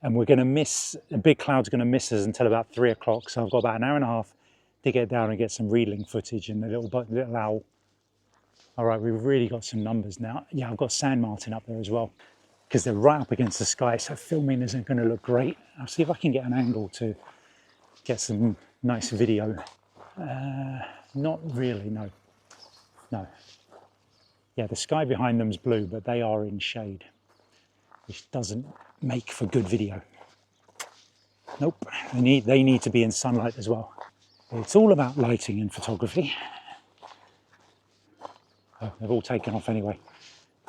A: and we're going to miss, the big cloud's going to miss us until about 3 o'clock. So I've got about an hour and a half to get down and get some reeling footage and the little owl. All right, we've really got some numbers now. Yeah, I've got sand martin up there as well, because they're right up against the sky. So filming isn't going to look great. I'll see if I can get an angle to get some nice video. Not really, no. No. Yeah, the sky behind them's blue, but they are in shade, which doesn't make for good video. Nope, they need to be in sunlight as well. It's all about lighting in photography. Oh, they've all taken off anyway.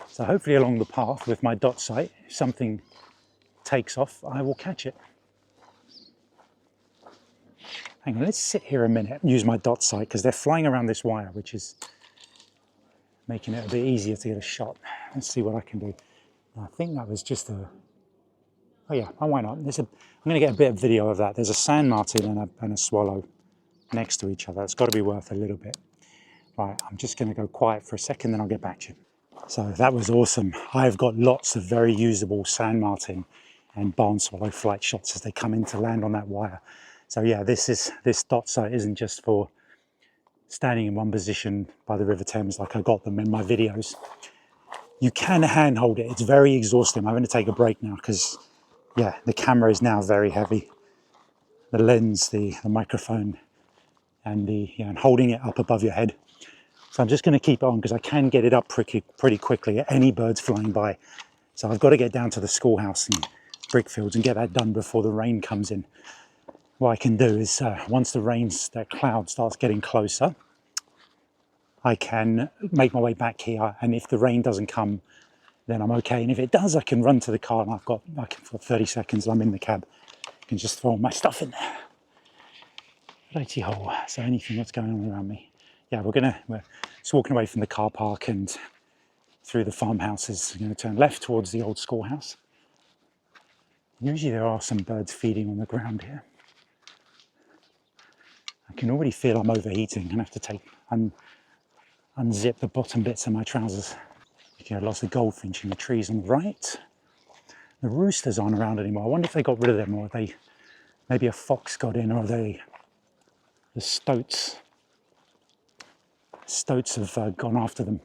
A: So hopefully along the path with my dot sight, if something takes off, I will catch it. Hang on, let's sit here a minute and use my dot sight, because they're flying around this wire, which is making it a bit easier to get a shot. Let's see what I can do. I think that was just a... Oh yeah, oh, why not? I'm going to get a bit of video of that. There's a sand martin and a swallow next to each other. It's got to be worth a little bit. Right, I'm just going to go quiet for a second, then I'll get back to you. So that was awesome. I've got lots of very usable sand martin and barn swallow flight shots as they come in to land on that wire. So yeah, this dot sight isn't just for standing in one position by the River Thames like I got them in my videos. You can handhold it. It's very exhausting. I'm going to take a break now because, yeah, the camera is now very heavy. The lens, the microphone, and and holding it up above your head. So I'm just going to keep it on because I can get it up pretty quickly at any birds flying by. So I've got to get down to the schoolhouse and Brickfields and get that done before the rain comes in. What I can do is once that cloud starts getting closer, I can make my way back here, and if the rain doesn't come, then I'm okay. And if it does, I can run to the car, and for 30 seconds I'm in the cab. I can just throw all my stuff in there. Righty-ho. So anything that's going on around me. Yeah, we're just walking away from the car park and through the farmhouses. We're going to turn left towards the old schoolhouse. Usually there are some birds feeding on the ground here. I can already feel I'm overheating. I'm going to have to unzip the bottom bits of my trousers. Okay, lots of goldfinch in the trees on the right. The roosters aren't around anymore. I wonder if they got rid of them, or maybe a fox got in, or the stoats have gone after them.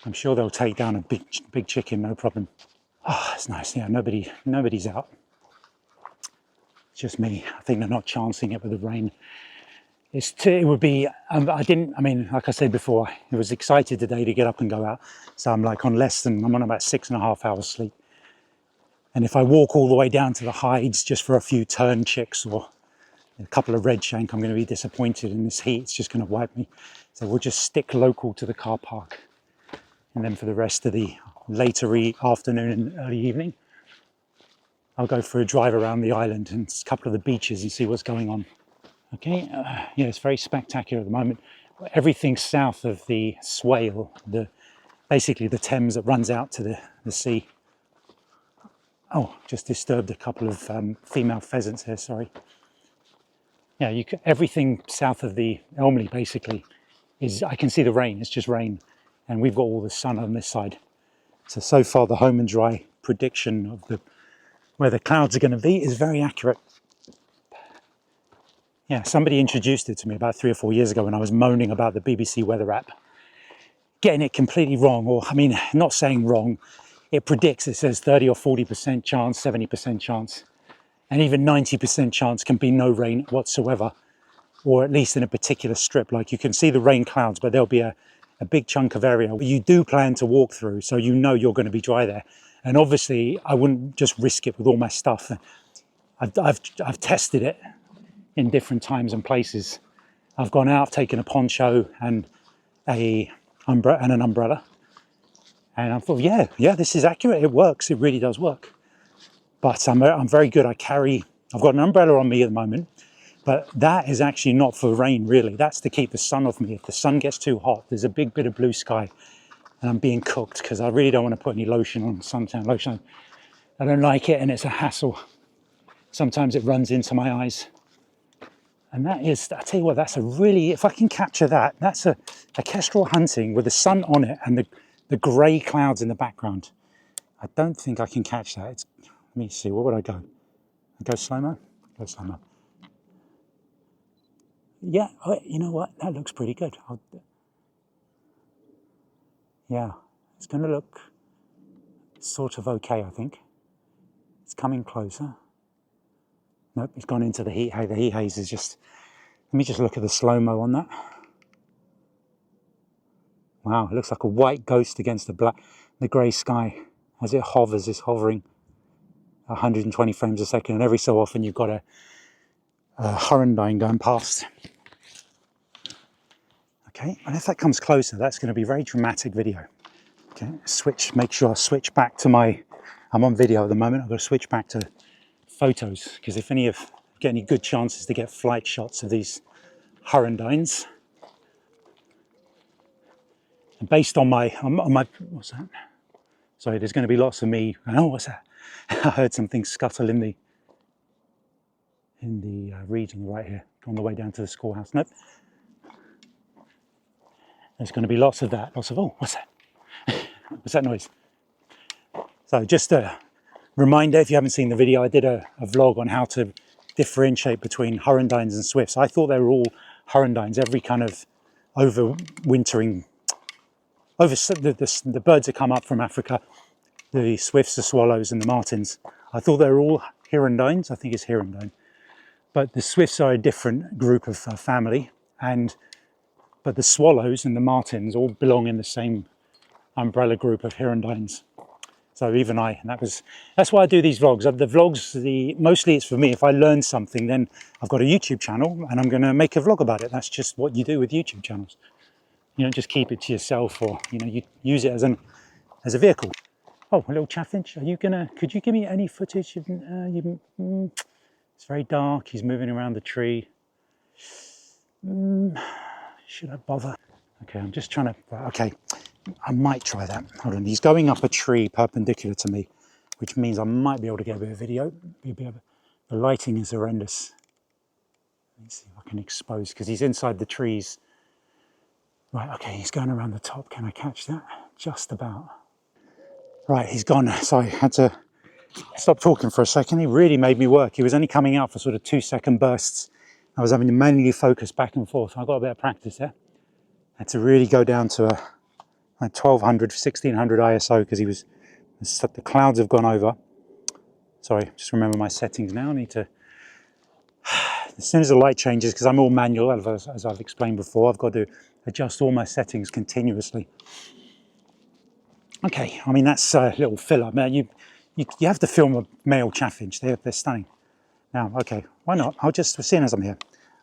A: I'm sure they'll take down a big chicken, no problem. Oh, it's nice. Yeah, nobody's out. It's just me. I think they're not chancing it with the rain. It would be, like I said before, I was excited today to get up and go out. So I'm on about 6.5 hours sleep. And if I walk all the way down to the hides just for a few tern chicks or a couple of red shank, I'm going to be disappointed in this heat. It's just going to wipe me. So we'll just stick local to the car park. And then for the rest of the later afternoon and early evening, I'll go for a drive around the island and a couple of the beaches and see what's going on. Okay, yeah, it's very spectacular at the moment. Everything south of the Swale, basically the Thames that runs out to the sea. Oh, just disturbed a couple of female pheasants here, sorry. Yeah, everything south of the Elmley basically I can see the rain, it's just rain. And we've got all the sun on this side. So far the Home and Dry prediction of where the clouds are going to be is very accurate. Yeah, somebody introduced it to me about 3 or 4 years ago when I was moaning about the BBC weather app. Getting it completely wrong, not saying wrong. It predicts, it says 30 or 40% chance, 70% chance. And even 90% chance can be no rain whatsoever. Or at least in a particular strip. Like you can see the rain clouds, but there'll be a big chunk of area you do plan to walk through. So you know you're going to be dry there. And obviously I wouldn't just risk it with all my stuff. I've tested it in different times and places. I've gone out, I've taken a poncho and an umbrella. And I thought, yeah, this is accurate. It works. It really does work. But I'm very good. I've got an umbrella on me at the moment, but that is actually not for rain, really. That's to keep the sun off me. If the sun gets too hot, there's a big bit of blue sky and I'm being cooked because I really don't want to put any lotion on, suntan lotion. I don't like it and it's a hassle. Sometimes it runs into my eyes. And that is, I tell you what, that's a really, if I can capture that, that's a kestrel hunting with the sun on it and the grey clouds in the background. I don't think I can catch that. Let me see, what would I go? Go slow-mo? Go slow-mo. Yeah, you know what? That looks pretty good. Yeah, it's going to look sort of okay, I think. It's coming closer. Nope, it's gone into the heat haze. The heat haze is just... Let me just look at the slow-mo on that. Wow, it looks like a white ghost against the grey sky as it hovers. It's hovering 120 frames a second, and every so often you've got a hirundine going past. Okay, and if that comes closer, that's going to be a very dramatic video. Okay, make sure I switch back to I'm on video at the moment. I've got to switch back to photos, because if get any good chances to get flight shots of these hirundines, and based on my, what's that? Sorry, there's going to be lots of me. Oh, what's that? I heard something scuttle in the reeds on the right here, on the way down to the schoolhouse. Nope. There's going to be lots of that. Oh, what's that? What's that noise? So just a reminder, if you haven't seen the video, I did a vlog on how to differentiate between hirundines and swifts. I thought they were all hirundines, every kind of overwintering, the birds that come up from Africa, the swifts, the swallows and the martins. I thought they were all hirundines. I think it's hirundine. But the swifts are a different group of family, but the swallows and the martins all belong in the same umbrella group of hirundines. So even that's why I do these vlogs. The vlogs, mostly it's for me. If I learn something, then I've got a YouTube channel and I'm going to make a vlog about it. That's just what you do with YouTube channels. You don't just keep it to yourself, or you use it as a vehicle. Oh, a little chaffinch. Could you give me any footage? It's very dark. He's moving around the tree. Should I bother? Okay, I'm just trying to, okay, I might try that. Hold on, he's going up a tree perpendicular to me, which means I might be able to get a bit of video. The lighting is horrendous. Let me see if I can expose, because he's inside the trees. Right, okay, he's going around the top. Can I catch that? Just about. Right, he's gone. So I had to stop talking for a second. He really made me work. He was only coming out for sort of 2-second bursts. I was having to manually focus back and forth. I got a bit of practice there. I had to really go down to a 1200, 1600 ISO, because the clouds have gone over. Sorry, just remember my settings now. I need to, as soon as the light changes, because I'm all manual, as I've explained before, I've got to adjust all my settings continuously. Okay, I mean, that's a little filler, man. You have to film a male chaffinch. They're stunning. Now, okay, why not? Seeing as I'm here,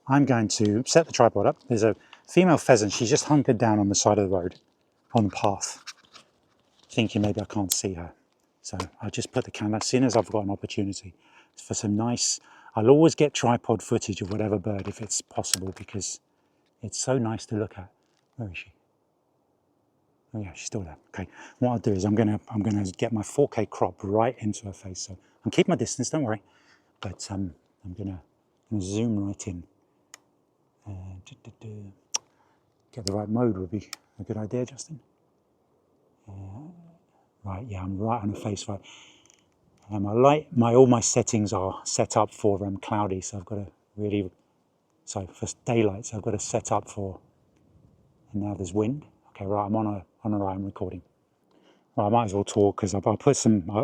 A: I'm going to set the tripod up. There's a female pheasant. She's just hunkered down on the side of the road, on the path, thinking maybe I can't see her. So I'll just put the camera, as soon as I've got an opportunity, for some nice, I'll always get tripod footage of whatever bird if it's possible, because it's so nice to look at. Where is she? Oh yeah, she's still there. Okay, what I'll do is I'm gonna get my 4K crop right into her face. So I'm keeping my distance, don't worry. But I'm gonna zoom right in. Get the right mode would be a good idea, Justin. Right, yeah, I'm right on the face, right. All my settings are set up for cloudy, so I've got to for daylight, so I've got to set up for, and now there's wind. Okay, right, I'm recording. Well, I might as well talk, because I'll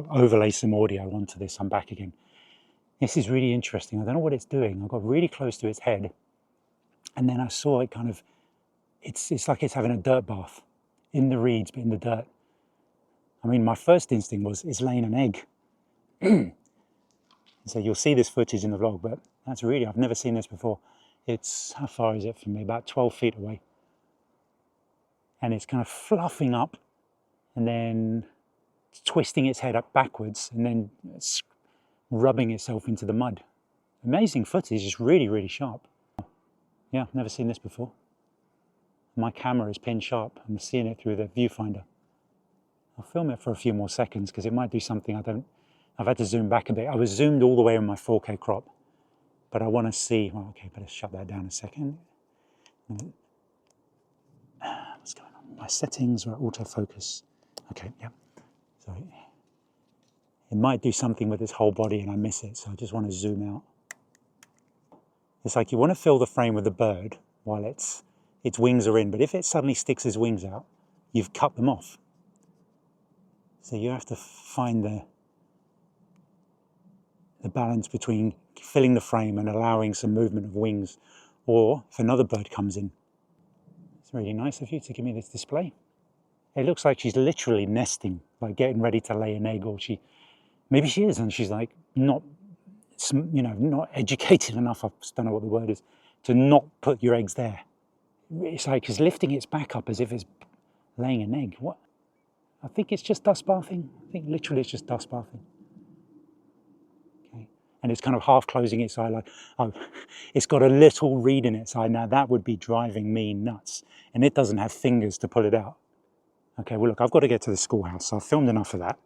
A: overlay some audio onto this. I'm back again. This is really interesting. I don't know what it's doing. I got really close to its head, and then I saw it kind of, it's like it's having a dirt bath in the reeds, but in the dirt. I mean, my first instinct was it's laying an egg. So you'll see this footage in the vlog, but I've never seen this before. How far is it from me? About 12 feet away. And it's kind of fluffing up and then twisting its head up backwards and then rubbing itself into the mud. Amazing footage, it's really, really sharp. Yeah, I've never seen this before. My camera is pin sharp. I'm seeing it through the viewfinder. I'll film it for a few more seconds, because it might do something I've had to zoom back a bit. I was zoomed all the way on my 4K crop, but I want to see, well, okay, better shut that down a second. What's going on? My settings are autofocus. Okay, yeah. So it might do something with its whole body and I miss it, so I just want to zoom out. It's like you want to fill the frame with the bird while its wings are in, but if it suddenly sticks its wings out, you've cut them off. So you have to find the balance between filling the frame and allowing some movement of wings, or if another bird comes in. It's really nice of you to give me this display. It looks like she's literally nesting, like getting ready to lay an egg, or maybe she is, and she's like not educated enough, I don't know what the word is, to not put your eggs there. It's like it's lifting its back up as if it's laying an egg. What? I think it's just dust bathing. I think literally it's just dust bathing. Okay. And it's kind of half closing its eye, like, oh, it's got a little reed in its eye. Now that would be driving me nuts. And it doesn't have fingers to pull it out. Okay, well look, I've got to get to the schoolhouse, so I've filmed enough of that.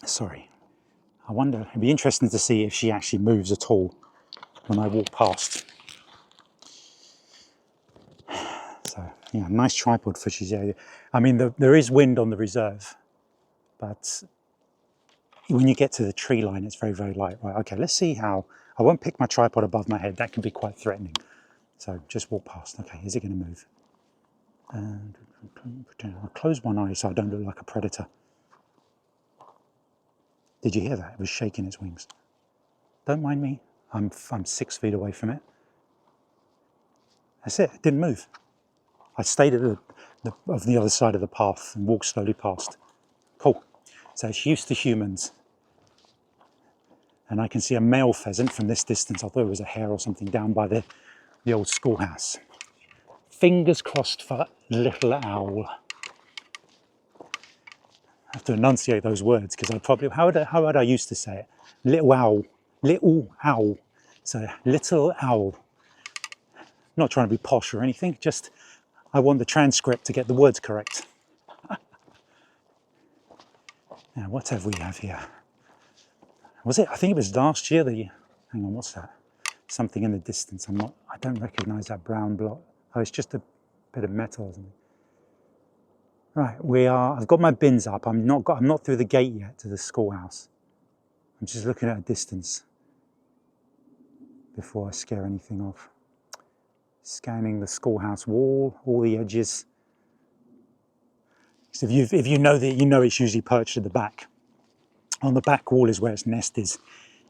A: Sorry. I wonder, it'd be interesting to see if she actually moves at all when I walk past. So, yeah, nice tripod for she's. I mean, there is wind on the reserve, but when you get to the tree line, it's very, very light. Right, okay, let's see how. I won't pick my tripod above my head. That can be quite threatening. So just walk past. Okay, is it going to move? And I'll close one eye so I don't look like a predator. Did you hear that? It was shaking its wings. Don't mind me. I'm 6 feet away from it. That's it. It didn't move. I stayed at the other side of the path and walked slowly past. Cool. So it's used to humans. And I can see a male pheasant from this distance. I thought it was a hare or something down by the old schoolhouse. Fingers crossed for little owl. I have to enunciate those words because I probably, how would I used to say it? Little owl. Little owl. So little owl. Not trying to be posh or anything, just I want the transcript to get the words correct. Now, what have we have here? Was it? I think it was last year. Hang on, what's that? Something in the distance. I don't recognise that brown block. Oh, it's just a bit of metal, isn't it? Right, I've got my bins up. I'm not through the gate yet to the schoolhouse. I'm just looking at a distance before I scare anything off. Scanning the schoolhouse wall, all the edges. So if you know that, you know it's usually perched at the back. On the back wall is where its nest is,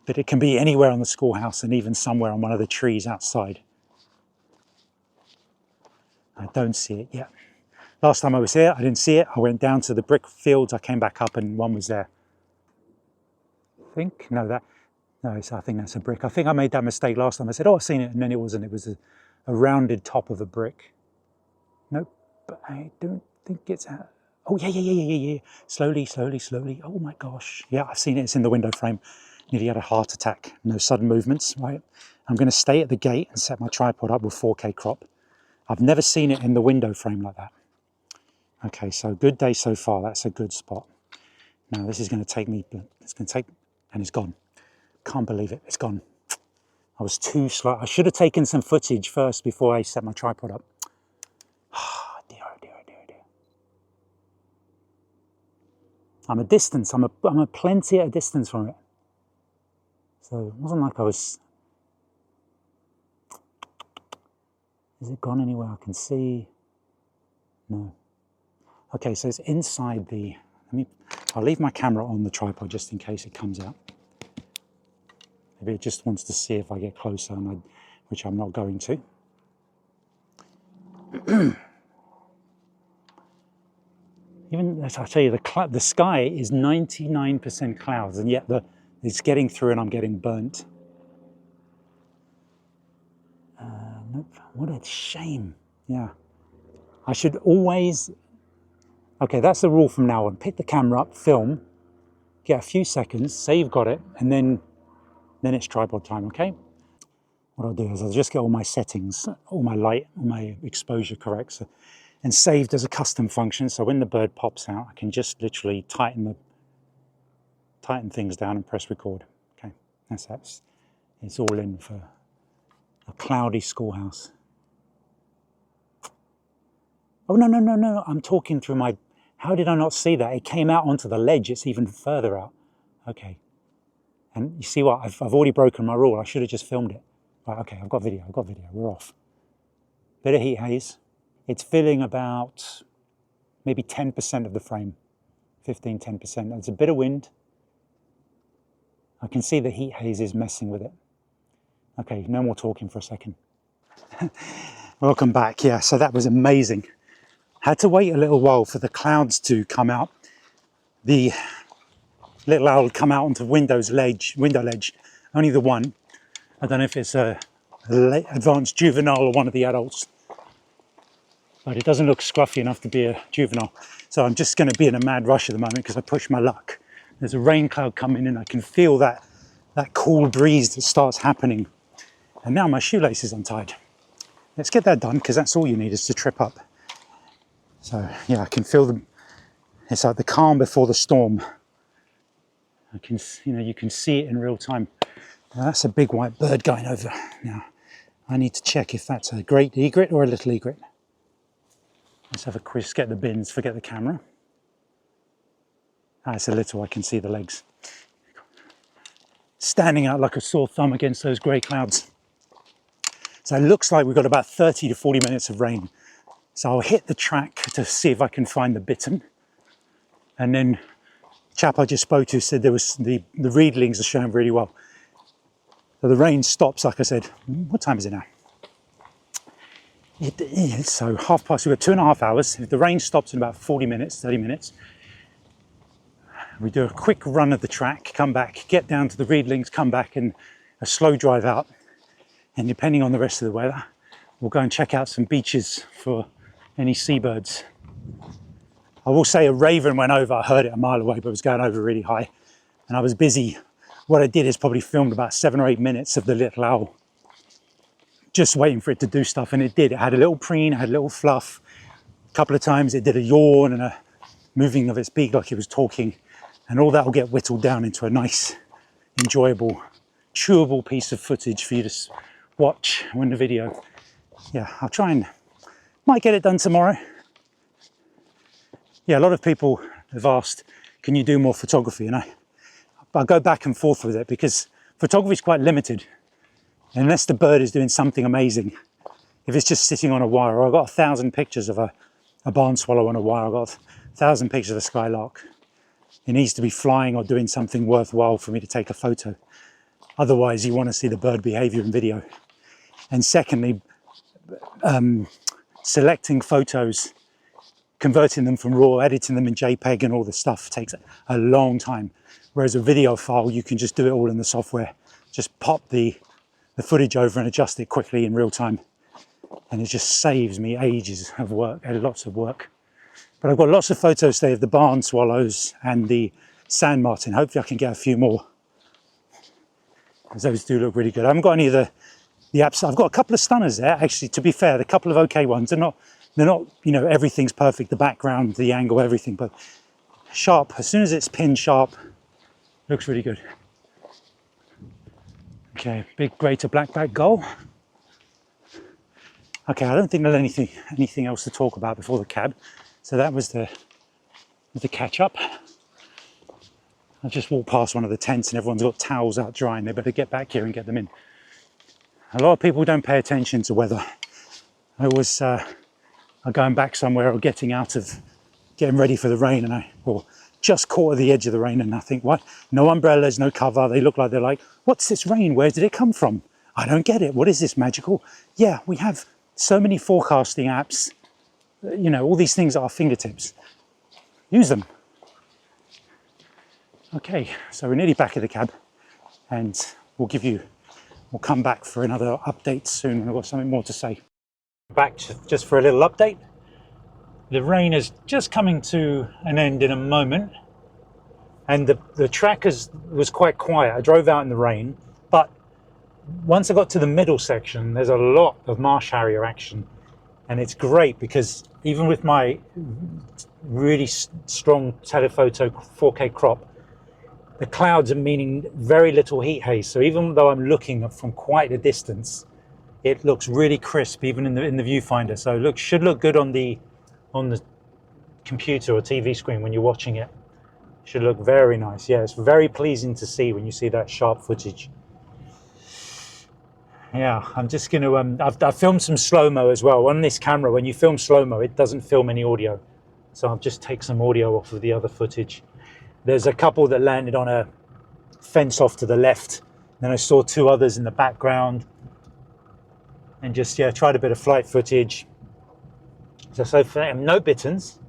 A: but it can be anywhere on the schoolhouse and even somewhere on one of the trees outside. I don't see it yet. Last time I was here, I didn't see it. I went down to the brick fields. I came back up and one was there. I think that's a brick. I think I made that mistake last time. I said, oh, I've seen it, and then it wasn't. It was a rounded top of a brick. Nope, but I don't think it's out. Oh, yeah. Slowly. Oh my gosh. Yeah, I've seen it. It's in the window frame. Nearly had a heart attack. No sudden movements, right? I'm going to stay at the gate and set my tripod up with 4K crop. I've never seen it in the window frame like that. Okay, so good day so far. That's a good spot. Now this is going to take me, and it's gone. Can't believe it. It's gone. I was too slow. I should have taken some footage first before I set my tripod up. Oh dear. I'm a distance. I'm a plenty at a distance from it. So it wasn't like I was. Is it gone anywhere I can see? No. Okay, so it's inside the. I'll leave my camera on the tripod just in case it comes out. Maybe it just wants to see if I get closer, which I'm not going to. Even as I tell you, the sky is 99% clouds, and yet it's getting through, and I'm getting burnt. Nope. What a shame. Yeah. I should always. Okay, that's the rule from now on. Pick the camera up, film, get a few seconds, say you've got it, and then it's tripod time, okay? What I'll do is I'll just get all my settings, all my light, all my exposure correct, and saved as a custom function. So when the bird pops out, I can just literally tighten things down and press record. Okay, that's It's all in for a cloudy schoolhouse. Oh, no. I'm talking through my... How did I not see that? It came out onto the ledge. It's even further out. Okay. And you see what? I've already broken my rule. I should have just filmed it. Right, okay, I've got video. We're off. Bit of heat haze. It's filling about maybe 10% of the frame. 15, 10%. There's a bit of wind. I can see the heat haze is messing with it. Okay, no more talking for a second. Welcome back. Yeah, so that was amazing. Had to wait a little while for the clouds to come out. The little owl come out onto window ledge, only the one. I don't know if it's a advanced juvenile or one of the adults, but it doesn't look scruffy enough to be a juvenile. So I'm just going to be in a mad rush at the moment because I pushed my luck. There's a rain cloud coming in. I can feel that cool breeze that starts happening. And now my shoelace is untied. Let's get that done because that's all you need is to trip up. So yeah, I can feel it's like the calm before the storm. You can see it in real time. Now, that's a big white bird going over. Now, I need to check if that's a great egret or a little egret. Let's have a quiz, get the bins, forget the camera. Ah, it's a little, I can see the legs. Standing out like a sore thumb against those grey clouds. So it looks like we've got about 30 to 40 minutes of rain. So I'll hit the track to see if I can find the bittern. And then the chap I just spoke to said there was the reedlings are showing really well. So the rain stops, like I said. What time is it now? So past, we've got 2.5 hours. If the rain stops in about 40 minutes, 30 minutes, we do a quick run of the track, come back, get down to the reedlings, come back and a slow drive out. And depending on the rest of the weather, we'll go and check out some beaches for any seabirds. I will say a raven went over. I heard it a mile away, but it was going over really high. And I was busy. What I did is probably filmed about 7 or 8 minutes of the little owl, just waiting for it to do stuff. And it did. It had a little preen, had a little fluff. A couple of times it did a yawn and a moving of its beak like it was talking. And all that will get whittled down into a nice, enjoyable, chewable piece of footage for you to watch when the video. Yeah, I'll try and might get it done tomorrow. Yeah, a lot of people have asked, can you do more photography? And I go back and forth with it because photography is quite limited unless the bird is doing something amazing. If it's just sitting on a wire, I've got 1,000 pictures of a barn swallow on a wire, I've got 1,000 pictures of a skylark. It needs to be flying or doing something worthwhile for me to take a photo. Otherwise, you want to see the bird behavior in video. And secondly, selecting photos, converting them from RAW, editing them in JPEG and all this stuff takes a long time. Whereas a video file, you can just do it all in the software. Just pop the footage over and adjust it quickly in real time. And it just saves me ages of work, lots of work. But I've got lots of photos today of the barn swallows and the sand martin. Hopefully I can get a few more, because those do look really good. I haven't got any of the apps. I've got a couple of stunners there, actually, to be fair, a couple of okay ones. They're not, everything's perfect, the background, the angle, everything, but sharp. As soon as it's pinned sharp, looks really good. Okay, big greater blackback gull. Okay, I don't think there's anything else to talk about before the cab. So that was the catch up. I just walked past one of the tents and everyone's got towels out drying. They better get back here and get them in. A lot of people don't pay attention to weather. I always are going back somewhere or getting ready for the rain, and just caught at the edge of the rain, and I think, what? No umbrellas, no cover. They look like they're like, what's this rain? Where did it come from? I don't get it. What is this magical? Yeah, we have so many forecasting apps. All these things at our fingertips. Use them. Okay, so we're nearly back at the cab, and we'll come back for another update soon when I've got something more to say. Back just for a little update. The rain is just coming to an end in a moment, and the track was quite quiet. I drove out in the rain, but once I got to the middle section, there's a lot of marsh harrier action, and it's great because even with my really strong telephoto 4K crop, the clouds are meaning very little heat haze. So even though I'm looking from quite a distance, it looks really crisp even in the viewfinder. So it should look good on the computer or TV screen when you're watching it. Should look very nice. Yeah, it's very pleasing to see when you see that sharp footage. Yeah, I'm just going to, I've filmed some slow-mo as well. On this camera, when you film slow-mo, it doesn't film any audio. So I'll just take some audio off of the other footage. There's a couple that landed on a fence off to the left. Then I saw 2 others in the background. And just, yeah, tried a bit of flight footage. So for no bitterns.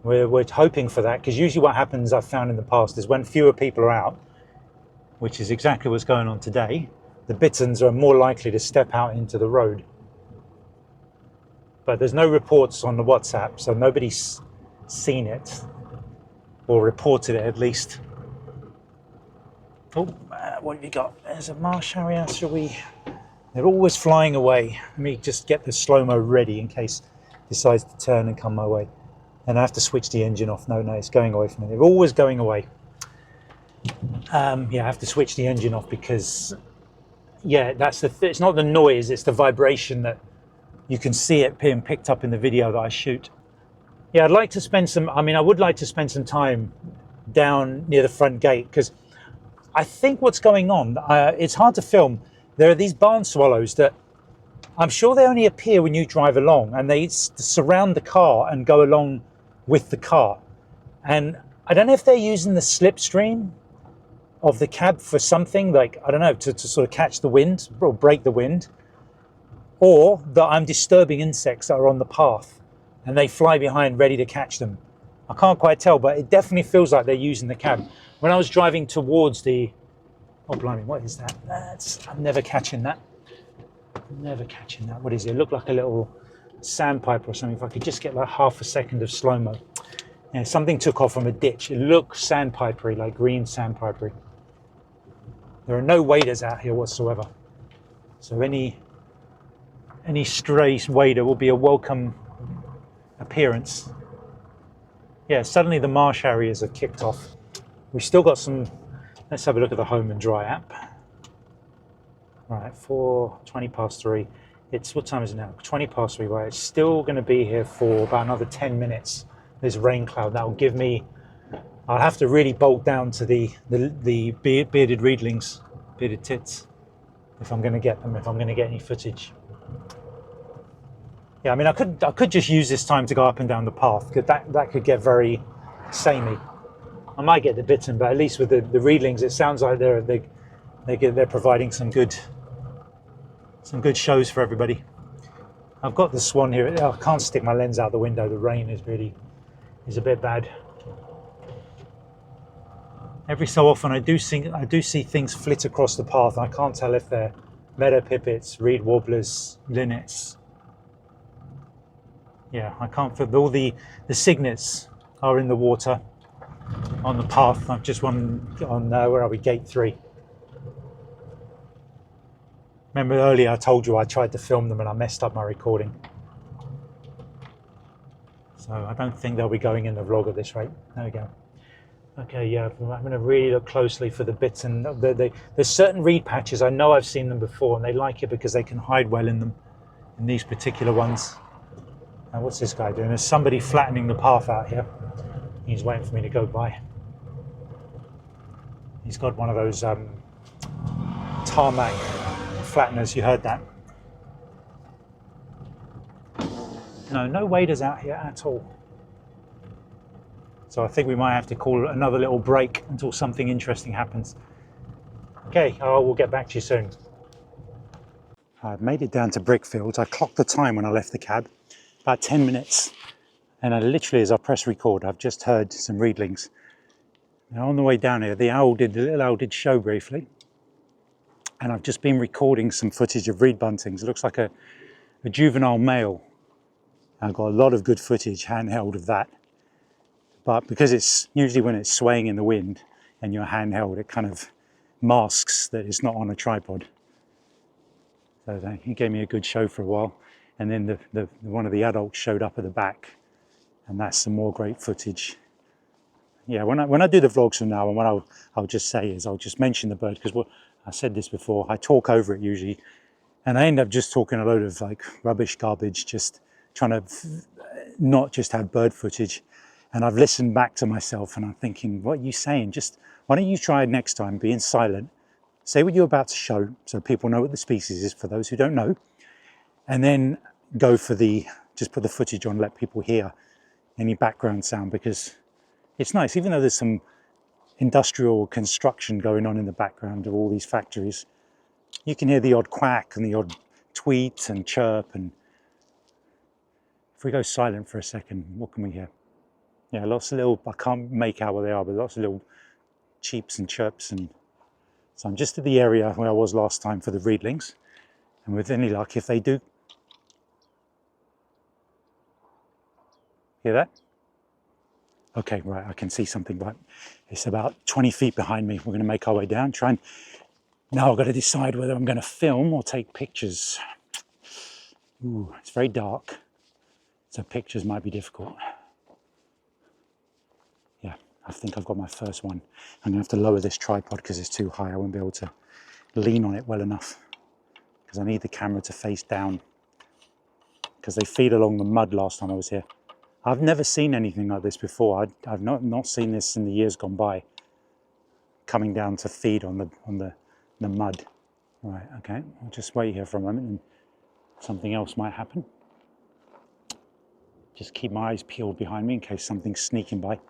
A: We're hoping for that, because usually what happens, I've found in the past, is when fewer people are out, which is exactly what's going on today, the bitterns are more likely to step out into the road. But there's no reports on the WhatsApp, so nobody's seen it, or reported it at least. Oh, what have you got? There's a marsh harrier, shall we? They're always flying away. Let me just get the slow-mo ready in case it decides to turn and come my way. And I have to switch the engine off. No, it's going away from me. They're always going away. Yeah, I have to switch the engine off because, yeah, that's it's not the noise, it's the vibration that you can see it being picked up in the video that I shoot. Yeah, I'd like to spend some, I would like to spend some time down near the front gate, because I think what's going on, it's hard to film. There are these barn swallows that I'm sure they only appear when you drive along, and they surround the car and go along with the car. And I don't know if they're using the slipstream of the cab for something, like, I don't know, to sort of catch the wind or break the wind, or that I'm disturbing insects that are on the path and they fly behind ready to catch them. I can't quite tell, but it definitely feels like they're using the cab. When I was driving towards the, oh blimey, what is that? I'm never catching that. Never catching that. What is it? It looked like a little sandpiper or something. If I could just get like half a second of slow-mo. Yeah, something took off from a ditch. It looked sandpipery, like green sandpipery. There are no waders out here whatsoever. So any stray wader will be a welcome appearance. Yeah, suddenly the marsh harriers have kicked off. We've still got some, let's have a look at the Home and Dry app. Right, 20 past 3. It's, what time is it now? 20 past 3, right? It's still going to be here for about another 10 minutes. This rain cloud, that will give me, I'll have to really bolt down to the bearded reedlings, bearded tits, if I'm going to get them, if I'm going to get any footage. Yeah, I could just use this time to go up and down the path, because that could get very samey. I might get the bitten, but at least with the reedlings, it sounds like they're providing some good shows for everybody. I've got the swan here. I can't stick my lens out the window. The rain is a bit bad. Every so often I do see things flit across the path. I can't tell if they're meadow pipits, reed warblers, linnets. Yeah, I can't feel. All the cygnets are in the water on the path. I've just one on where are we? Gate 3. Remember earlier I told you I tried to film them and I messed up my recording. So I don't think they'll be going in the vlog at this rate. There we go. Okay, yeah, I'm going to really look closely for the bits, and there's certain reed patches, I know I've seen them before, and they like it because they can hide well in them, in these particular ones. Now what's this guy doing? There's somebody flattening the path out here. He's waiting for me to go by. He's got one of those tarmac flatteners, you heard that. No waders out here at all. So I think we might have to call another little break until something interesting happens. Okay, we'll get back to you soon. I've made it down to Brickfields. I clocked the time when I left the cab, about 10 minutes. And I literally, as I press record, I've just heard some reedlings. Now on the way down here, the little owl did show briefly. And I've just been recording some footage of reed buntings. It looks like a juvenile male. I've got a lot of good footage handheld of that. But because it's usually when it's swaying in the wind and you're handheld, it kind of masks that it's not on a tripod. So he gave me a good show for a while. And then one of the adults showed up at the back, and that's some more great footage. Yeah, when I do the vlogs from now, and what I'll just say is I'll just mention the bird, because what I said this before, I talk over it usually, and I end up just talking a load of like rubbish, garbage, just trying to not just have bird footage. And I've listened back to myself and I'm thinking, what are you saying? Just why don't you try next time being silent, say what you're about to show so people know what the species is for those who don't know, and then go for just put the footage on, let people hear any background sound, because it's nice, even though there's some industrial construction going on in the background of all these factories, you can hear the odd quack and the odd tweet and chirp. And if we go silent for a second, what can we hear? Yeah, lots of little, I can't make out what they are, but lots of little cheeps and chirps. And so I'm just at the area where I was last time for the reedlings, and with any luck, if they do, hear that? Okay, right, I can see something, but it's about 20 feet behind me. We're going to make our way down, now I've got to decide whether I'm going to film or take pictures. Ooh, it's very dark, so pictures might be difficult. Yeah, I think I've got my first one. I'm going to have to lower this tripod because it's too high. I won't be able to lean on it well enough, because I need the camera to face down, because they feed along the mud last time I was here. I've never seen anything like this before. I've not seen this in the years gone by, coming down to feed on the mud. Right, okay, I'll just wait here for a moment and something else might happen. Just keep my eyes peeled behind me in case something's sneaking by.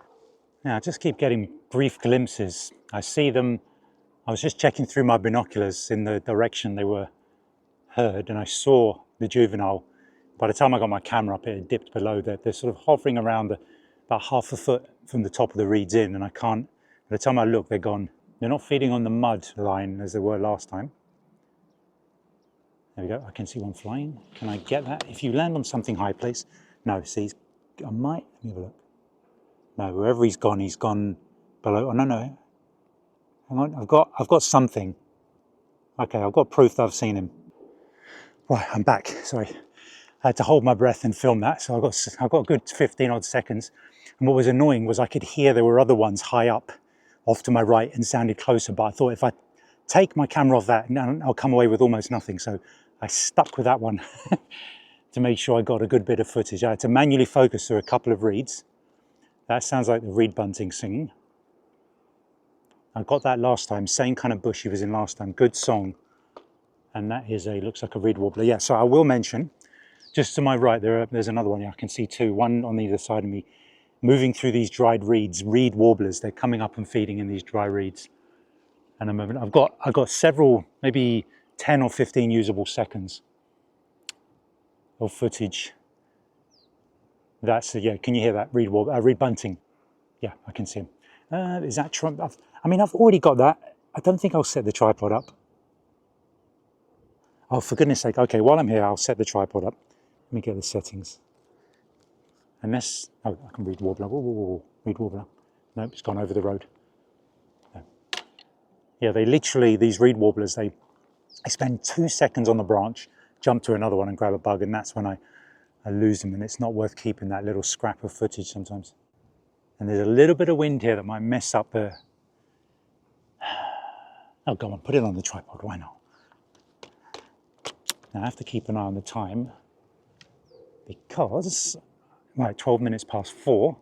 A: Yeah, I just keep getting brief glimpses. I see them. I was just checking through my binoculars in the direction they were heard, and I saw the juvenile. By the time I got my camera up, it had dipped below. They're sort of hovering around about half a foot from the top of the reeds in, and I can't, by the time I look, they're gone. They're not feeding on the mud line as they were last time. There we go, I can see one flying. Can I get that? If you land on something high, please. No, see, I might, let me have a look. No, wherever he's gone below. Oh, no. Hang on, I've got something. Okay, I've got proof that I've seen him. Right, I'm back, sorry. I had to hold my breath and film that, so I got a good 15 odd seconds. And what was annoying was I could hear there were other ones high up, off to my right, and sounded closer, but I thought if I take my camera off that, I'll come away with almost nothing. So I stuck with that one to make sure I got a good bit of footage. I had to manually focus through a couple of reeds. That sounds like the reed bunting singing. I got that last time, same kind of bush he was in last time, good song. And that is looks like a reed warbler. Yeah, so I will mention, just to my right, there's another one. Yeah, I can see two, one on either side of me, moving through these dried reeds, reed warblers. They're coming up and feeding in these dry reeds. And a moment, I've got several, maybe 10 or 15 usable seconds of footage. That's yeah. Can you hear that reed bunting? Yeah, I can see him. Is that Trump? I've already got that. I don't think I'll set the tripod up. Oh, for goodness sake! Okay, while I'm here, I'll set the tripod up. Let me get the settings. Unless I can reed warbler. Whoa, reed warbler. Nope, it's gone over the road. No. Yeah, they literally, these reed warblers, they spend 2 seconds on the branch, jump to another one and grab a bug, and that's when I lose them, and it's not worth keeping that little scrap of footage sometimes. And there's a little bit of wind here that might mess up the... Oh, go on, put it on the tripod, why not? Now I have to keep an eye on the time because, right, 12 minutes past 4,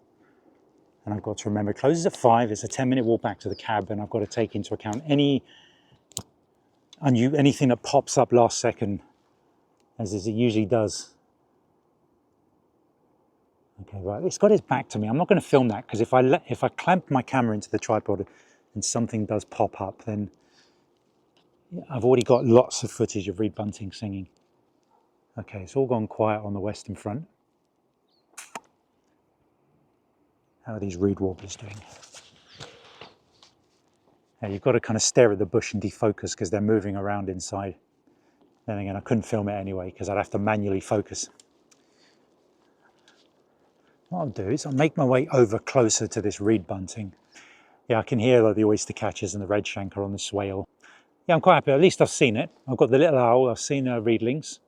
A: and I've got to remember, it closes at 5, it's a 10-minute walk back to the cab, and I've got to take into account anything that pops up last second, as it usually does. Okay, right, it's got its back to me. I'm not going to film that, because if I clamp my camera into the tripod and something does pop up, then I've already got lots of footage of reed bunting singing. Okay, it's all gone quiet on the western front. How are these reed warblers doing? Yeah, you've got to kind of stare at the bush and defocus because they're moving around inside. Then again, I couldn't film it anyway because I'd have to manually focus. What I'll do is I'll make my way over closer to this reed bunting. Yeah, I can hear like the oyster catchers and the redshank on the swale. Yeah, I'm quite happy. At least I've seen it. I've got the little owl. I've seen reedlings.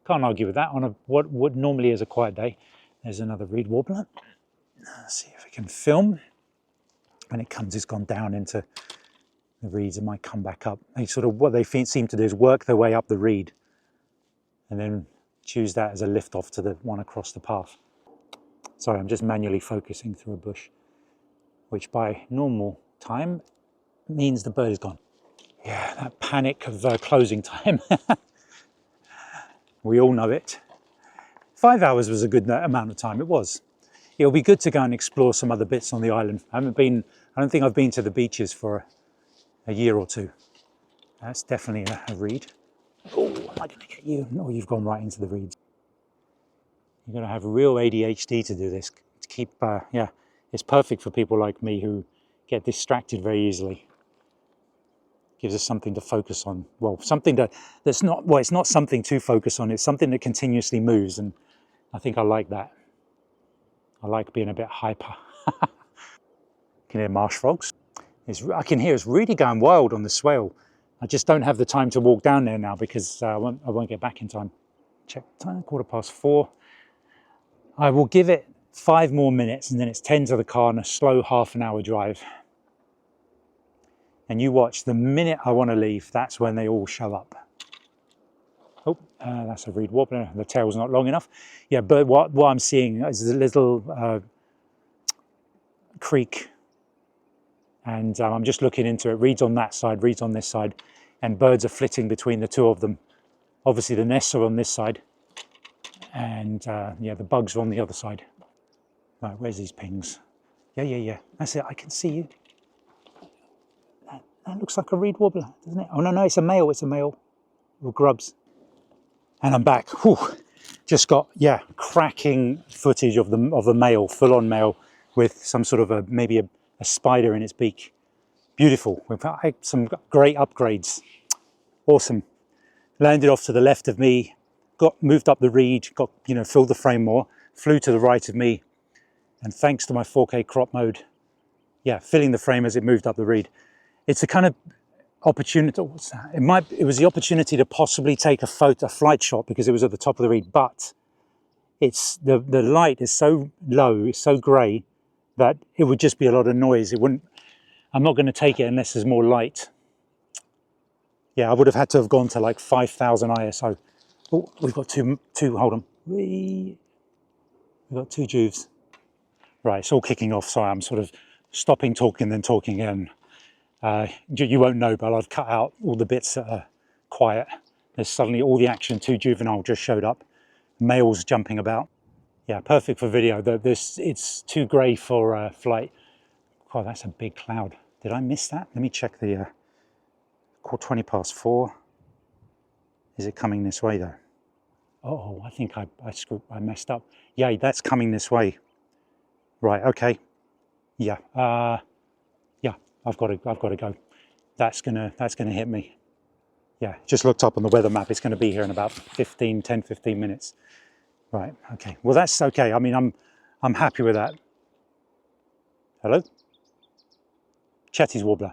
A: Can't argue with that on what normally is a quiet day. There's another reed warbler. Let's see if we can film. When it comes, it's gone down into the reeds. It might come back up. They sort of, what they seem to do is work their way up the reed and then choose that as a lift off to the one across the path. Sorry, I'm just manually focusing through a bush, which by normal time means the bird is gone. Yeah, that panic of closing time. We all know it. 5 hours was a good amount of time, it was. It'll be good to go and explore some other bits on the island. I don't think I've been to the beaches for a year or two. That's definitely a reed. Oh, am I going to get you? No, you've gone right into the reeds. You're going to have real ADHD to do this. To keep, yeah, it's perfect for people like me who get distracted very easily. Gives us something to focus on. Well, something that's not, well, it's not something to focus on. It's something that continuously moves, and I think I like that. I like being a bit hyper. Can hear marsh frogs. I can hear it's really going wild on the swale. I just don't have the time to walk down there now because I won't get back in time. Check time, 4:15. I will give it 5 more minutes and then it's 10 to the car and a slow half-an-hour drive. And you watch, the minute I want to leave, that's when they all show up. Oh, that's a reed warbler. The tail's not long enough. Yeah, but what I'm seeing is a little creek. And I'm just looking into it. Reeds on that side, reeds on this side. And birds are flitting between the two of them. Obviously the nests are on this side. And yeah, the bugs are on the other side. Right, where's these pings? Yeah. That's it, I can see you. That looks like a reed warbler, doesn't it? Oh, no, it's a male, with grubs. And I'm back. Whew. Just got, yeah, cracking footage of a male, full-on male, with some sort of maybe a spider in its beak. Beautiful. We've had some great upgrades. Awesome. Landed off to the left of me, moved up the reed, filled the frame more, flew to the right of me, and thanks to my 4K crop mode, yeah, filling the frame as it moved up the reed. It's a kind of opportunity. What's that? It was the opportunity to possibly take a flight shot because it was at the top of the reed, but it's the light is so low, it's so grey that it would just be a lot of noise. I'm not going to take it unless there's more light. Yeah, I would have had to have gone to like 5,000 ISO. Oh, we've got two. Hold on. We've got 2 juves. Right, it's all kicking off. Sorry, I'm sort of stopping talking, then talking again. You won't know, but I've cut out all the bits that are quiet. There's suddenly all the action. 2 juvenile just showed up. Males jumping about. Yeah, perfect for video. It's too grey for flight. Oh, that's a big cloud. Did I miss that? Let me check the 4:20. Is it coming this way though? Oh, I think I messed up. Yeah, that's coming this way. Right, okay. Yeah, yeah, I've got to go. That's gonna hit me. Yeah, just looked up on the weather map. It's gonna be here in about 10, 15 minutes. Right, okay. Well, that's okay. I mean, I'm happy with that. Hello? Chetty's warbler.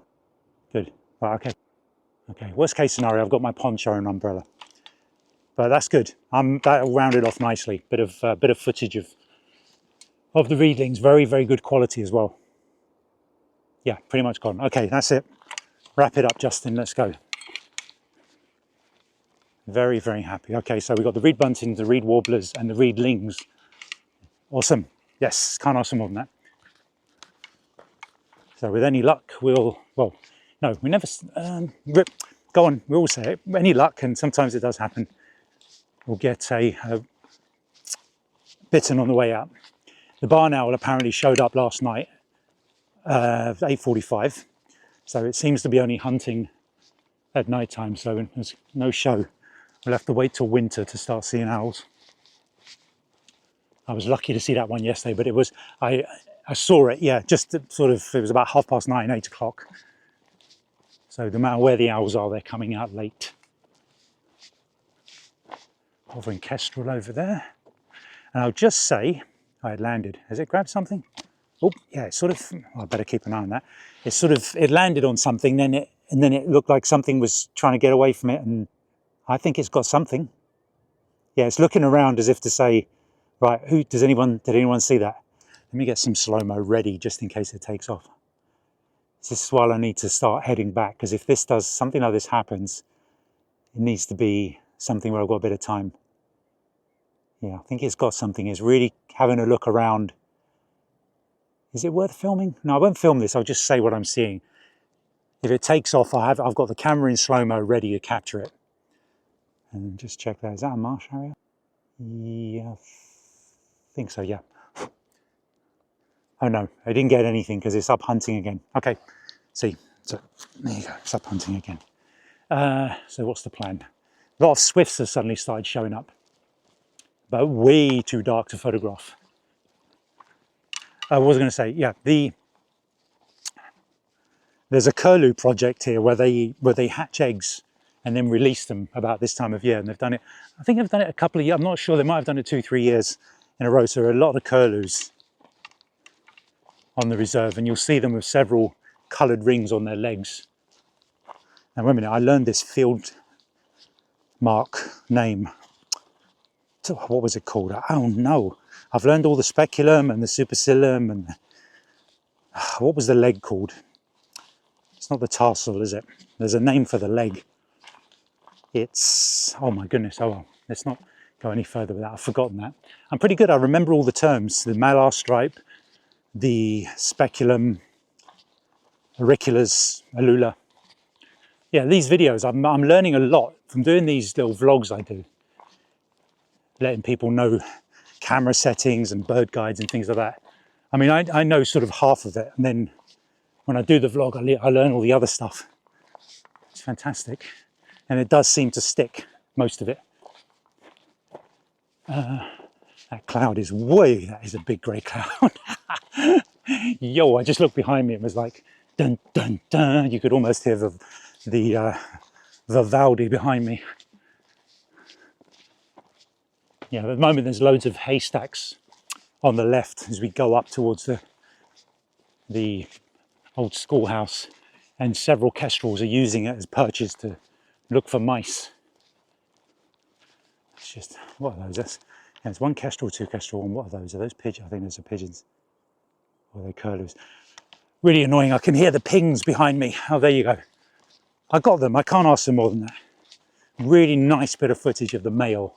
A: Good. Right, okay. Okay, worst case scenario, I've got my poncho and umbrella. But that's good. That'll round it off nicely. Bit of footage of the reedlings. Very, very good quality as well. Yeah, pretty much gone. Okay, that's it. Wrap it up, Justin. Let's go. Very, very happy. Okay, so we've got the reed buntings, the reed warblers, and the reedlings. Awesome. Yes, can't ask for more than that. So with any luck, we never, go on, we all say it. Any luck, and sometimes it does happen, we'll get a bitten on the way out. The barn owl apparently showed up last night, 8:45. So it seems to be only hunting at night time, so there's no show. We'll have to wait till winter to start seeing owls. I was lucky to see that one yesterday, but I saw it, yeah, just sort of, it was about 9:30, 8 o'clock. So no matter where the owls are, they're coming out late. Hovering kestrel over there. And I'll just say, I had landed. Has it grabbed something? Oh, yeah, it sort of, I better keep an eye on that. It landed on something, and then it looked like something was trying to get away from it, and I think it's got something. Yeah, it's looking around as if to say, right, did anyone see that? Let me get some slow-mo ready just in case it takes off. This is why I need to start heading back, because if this does, something like this happens, it needs to be something where I've got a bit of time. Yeah, I think it's got something. It's really having a look around. Is it worth filming? No, I won't film this. I'll just say what I'm seeing. If it takes off, I've got the camera in slow-mo ready to capture it. And just check that. Is that a marsh harrier? Yeah, I think so, yeah. Oh no, I didn't get anything because it's up hunting again. Okay, see, so there you go, it's up hunting again. So what's the plan? A lot of swifts have suddenly started showing up, but way too dark to photograph. I was going to say, yeah, there's a curlew project here where they hatch eggs and then release them about this time of year, and they've done it. I think they've done it a couple of years. I'm not sure. They might have done it 2-3 years in a row. So there are a lot of curlews on the reserve, and you'll see them with several coloured rings on their legs. Now, wait a minute. I learned this field mark name. So what was it called? Oh no! I've learned all the speculum and the supercilium and what was the leg called? It's not the tarsal, is it? There's a name for the leg. It's, oh my goodness, oh well, let's not go any further with that. I've forgotten that. I'm pretty good. I remember all the terms. The malar stripe, the speculum, auriculus, alula. Yeah, these videos, I'm learning a lot from doing these little vlogs I do. Letting people know camera settings and bird guides and things like that. I mean, I know sort of half of it, and then when I do the vlog, I learn all the other stuff. It's fantastic. And it does seem to stick, most of it. That cloud is that is a big grey cloud. Yo, I just looked behind me and was like, dun, dun, dun. You could almost hear the Vivaldi behind me. Yeah, at the moment there's loads of haystacks on the left as we go up towards the old schoolhouse, and several kestrels are using it as perches to look for mice. It's just, what are those? There's one kestrel, 2 kestrel, and what are those? Are those pigeons? I think those are pigeons. Or are they curlews? Really annoying. I can hear the pings behind me. Oh, there you go. I got them. I can't ask them more than that. Really nice bit of footage of the male.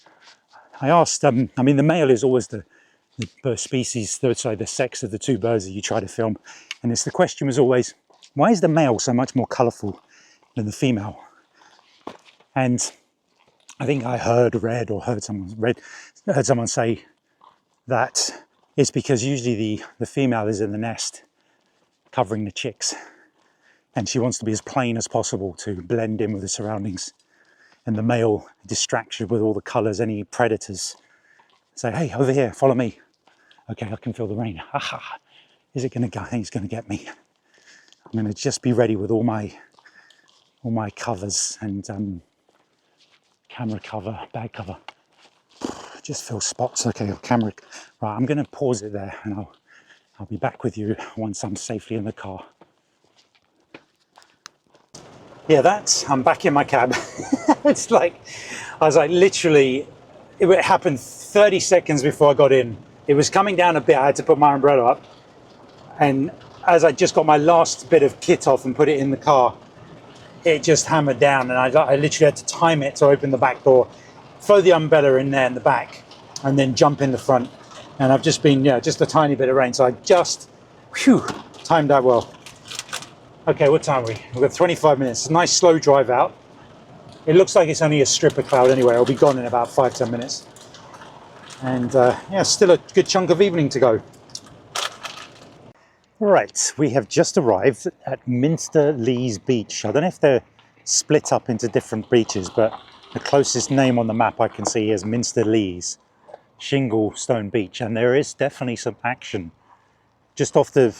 A: I asked, I mean, the male is always the species, the sex of the 2 birds that you try to film. And the question was always, why is the male so much more colourful than the female? And I think I heard someone say that it's because usually the female is in the nest covering the chicks, and she wants to be as plain as possible to blend in with the surroundings. And the male distracts you with all the colours, any predators. Say, hey, over here, follow me. Okay, I can feel the rain. Aha. Is it going to go? I think it's going to get me. I'm going to just be ready with all my covers and camera cover, bag cover. Just feel spots. Okay, camera. Right, I'm going to pause it there, and I'll be back with you once I'm safely in the car. Yeah, I'm back in my cab. It's like, I was like, literally, it happened 30 seconds before I got in. It was coming down a bit. I had to put my umbrella up. And as I just got my last bit of kit off and put it in the car, it just hammered down. And I literally had to time it to open the back door, throw the umbrella in there in the back, and then jump in the front. And I've just been, just a tiny bit of rain. So I just, timed that well. Okay, what time are we? We've got 25 minutes. Nice slow drive out. It looks like it's only a strip of cloud anyway. It'll be gone in about 5-10 minutes. And still a good chunk of evening to go. Right, we have just arrived at Minster Leys Beach. I don't know if they're split up into different beaches, but the closest name on the map I can see is Minster Leys, Shingle Stone Beach. And there is definitely some action just off the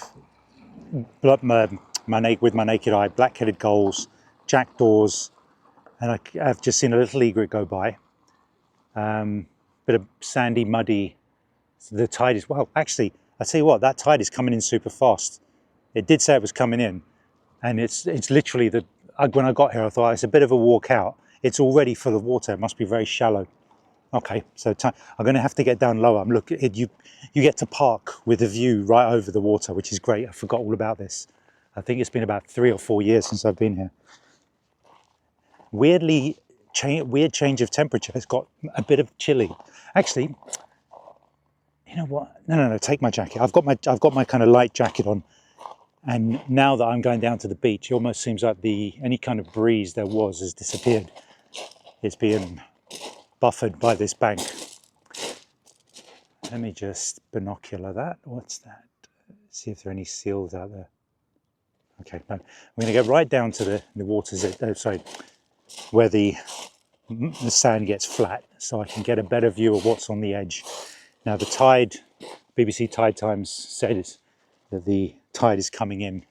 A: with my naked eye. Black-headed gulls, jackdaws, and I've just seen a little egret go by. Bit of sandy, muddy. The tide is, well, actually, I tell you what, that tide is coming in super fast. It did say it was coming in, and it's literally when I got here, I thought it's a bit of a walk out. It's already full of water. It must be very shallow. Okay, so I'm going to have to get down lower. I'm looking. You get to park with a view right over the water, which is great. I forgot all about this. I think it's been about 3 or 4 years since I've been here. Weirdly, weird change of temperature. It's got a bit of chilly. Actually, you know what? No. Take my jacket. I've got my kind of light jacket on, and now that I'm going down to the beach, it almost seems like any kind of breeze there was has disappeared. It's being buffered by this bank. Let me just binocular that. What's that? See if there are any seals out there. Okay, no. I'm going to get right down to the waters. Where the sand gets flat, so I can get a better view of what's on the edge. Now, the tide, BBC Tide Times said that the tide is coming in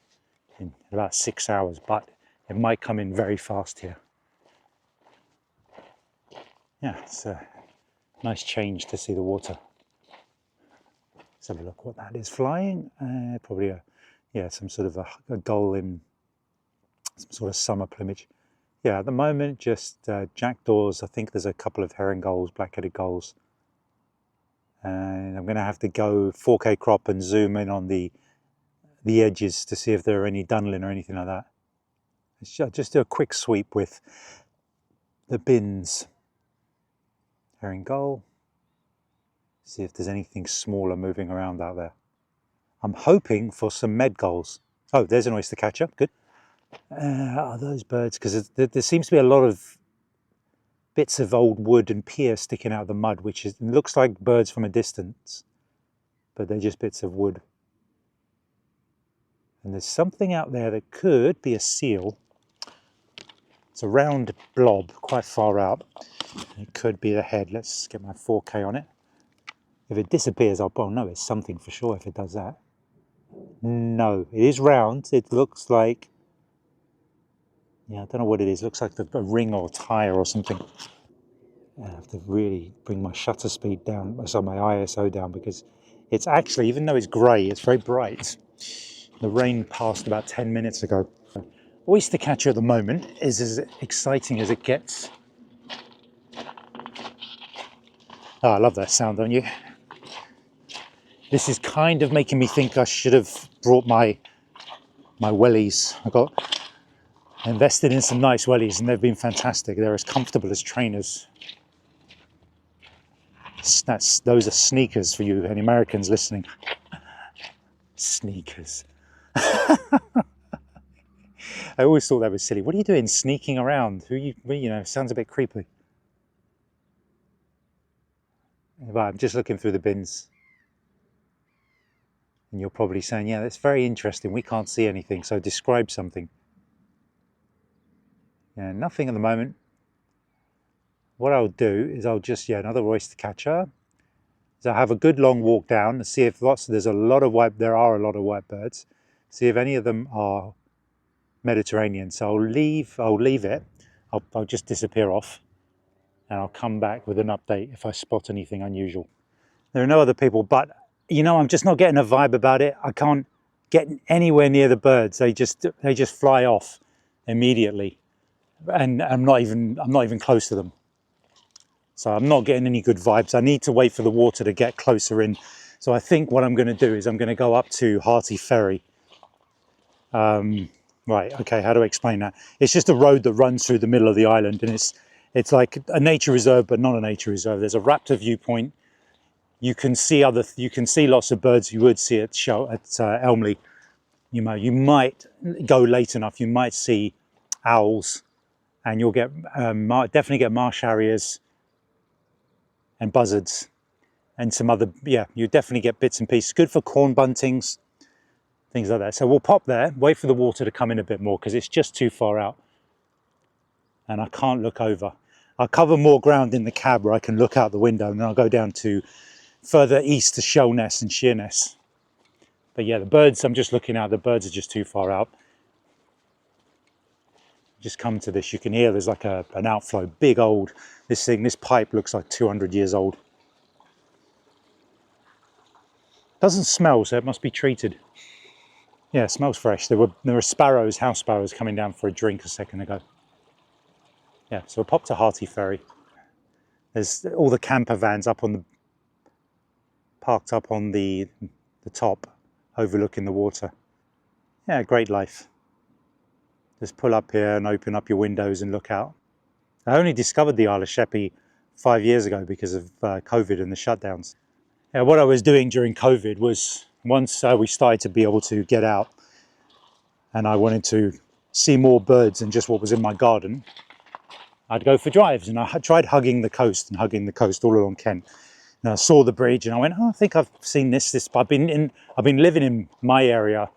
A: about 6 hours, but it might come in very fast here. Yeah, it's a nice change to see the water. Let's have a look what that is flying. Probably some sort of a gull in some sort of summer plumage. Yeah, at the moment, just jackdaws. I think there's a couple of herring gulls, black-headed gulls. And I'm going to have to go 4K crop and zoom in on the edges to see if there are any dunlin or anything like that. Just do a quick sweep with the bins. Herring gull. See if there's anything smaller moving around out there. I'm hoping for some med gulls. Oh, there's an oyster catcher. Good. Are those birds? Because there seems to be a lot of bits of old wood and pier sticking out of the mud, which looks like birds from a distance, but they're just bits of wood. And there's something out there that could be a seal. It's a round blob, quite far out. It could be the head. Let's get my 4K on it. If it disappears, oh no, it's something for sure if it does that. No, it is round. It looks like, I don't know what it is. It looks like a ring or tire or something. I have to really bring my shutter speed down, so my ISO down, because it's actually, even though it's grey, it's very bright. The rain passed about 10 minutes ago. Oyster catcher at the moment is as exciting as it gets. Oh, I love that sound, don't you? This is kind of making me think I should have brought my wellies. I invested in some nice wellies and they've been fantastic. They're as comfortable as trainers. Those are sneakers for you, any Americans listening. Sneakers. I always thought that was silly. What are you doing sneaking around? Sounds a bit creepy. But I'm just looking through the bins. And you're probably saying, yeah, that's very interesting. We can't see anything, so describe something. Yeah, nothing at the moment. What I'll do is another oyster catcher. So I have a good long walk down to see if there are a lot of white birds. See if any of them are Mediterranean. So I'll leave it. I'll just disappear off, and I'll come back with an update if I spot anything unusual. There are no other people, but I'm just not getting a vibe about it. I can't get anywhere near the birds. They just fly off immediately, and I'm not even close to them. So I'm not getting any good vibes. I need to wait for the water to get closer in. So I think what I'm going to do is I'm going to go up to Hearty Ferry. Right, okay, how do I explain that? It's just a road that runs through the middle of the island, and it's like a nature reserve, but not a nature reserve. There's a raptor viewpoint. You can see lots of birds you would see at Elmley. You might go late enough, you might see owls, and you'll definitely get marsh harriers and buzzards and some other, you definitely get bits and pieces. Good for corn buntings, things like that. So we'll pop there, wait for the water to come in a bit more because it's just too far out and I can't look over. I'll cover more ground in the cab where I can look out the window, and then I'll go down to further east to Sheerness and Sheerness. But yeah, the birds, I'm just looking out, the birds are just too far out. Just come to this, you can hear there's like an outflow, big old, this pipe looks like 200 years old. Doesn't smell, so it must be treated. Yeah, it smells fresh. There were sparrows, house sparrows coming down for a drink a second ago. Yeah, so we'll pop to Hearty Ferry. There's all the camper vans parked up on the top, overlooking the water. Yeah, great life. Just pull up here and open up your windows and look out. I only discovered the Isle of Sheppey 5 years ago because of COVID and the shutdowns. Yeah, what I was doing during COVID was, once we started to be able to get out and I wanted to see more birds than just what was in my garden, I'd go for drives, and I tried hugging the coast all along Kent. And I saw the bridge and I went, oh, I think I've seen this. I've been living in my area,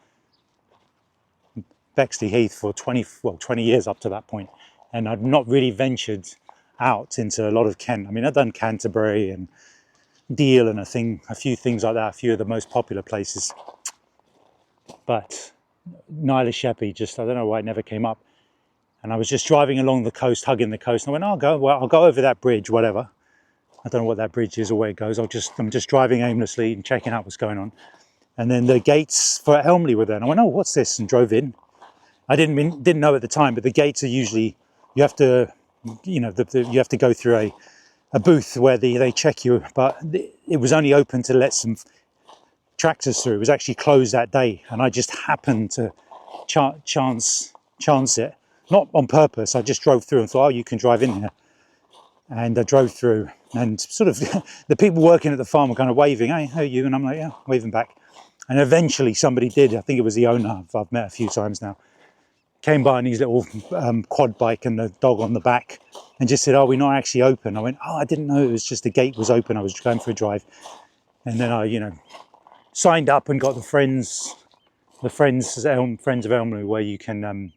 A: Bexley Heath, for 20 years up to that point. And I'd not really ventured out into a lot of Kent. I mean, I've done Canterbury and Deal and a few things like that, a few of the most popular places. But Isle of Sheppey, I don't know why it never came up. And I was just driving along the coast, hugging the coast. And I went, I'll go over that bridge, whatever. I don't know what that bridge is or where it goes. I'm just driving aimlessly and checking out what's going on. And then the gates for Elmley were there. And I went, oh, what's this? And drove in. I didn't know at the time, but the gates are usually, you have to go through a booth where they check you. But it was only open to let some tractors through. It was actually closed that day. And I just happened to chance it. Not on purpose, I just drove through and thought, oh, you can drive in here. And I drove through, and sort of the people working at the farm were kind of waving, hey, how are you? And I'm like, yeah, waving back. And eventually somebody did, I think it was the owner, I've met a few times now, came by on his little quad bike and the dog on the back and just said, oh, we're not actually open. I went, oh, I didn't know, it was just the gate was open. I was going for a drive. And then I, signed up and got the friends of Elmley, where you can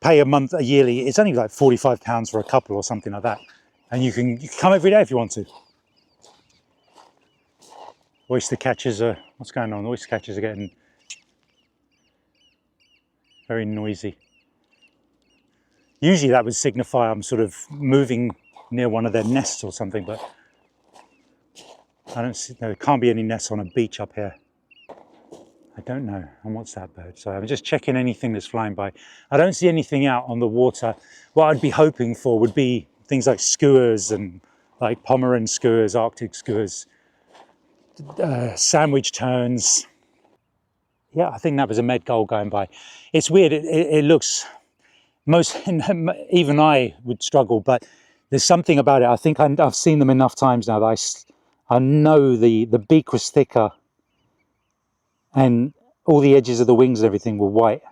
A: pay a yearly, it's only like £45 for a couple or something like that. And you can come every day if you want to. Oyster catchers what's going on? Oyster catchers are getting very noisy. Usually that would signify I'm sort of moving near one of their nests or something, but I don't see, there can't be any nests on a beach up here. I don't know. And what's that bird? So I'm just checking anything that's flying by. I don't see anything out on the water. What I'd be hoping for would be things like skuas and like Pomeran skuas, Arctic skuas, sandwich terns. Yeah, I think that was a med gull going by. It's weird. It looks, even I would struggle, but there's something about it. I think I've seen them enough times now that I know the beak was thicker and all the edges of the wings and everything were white.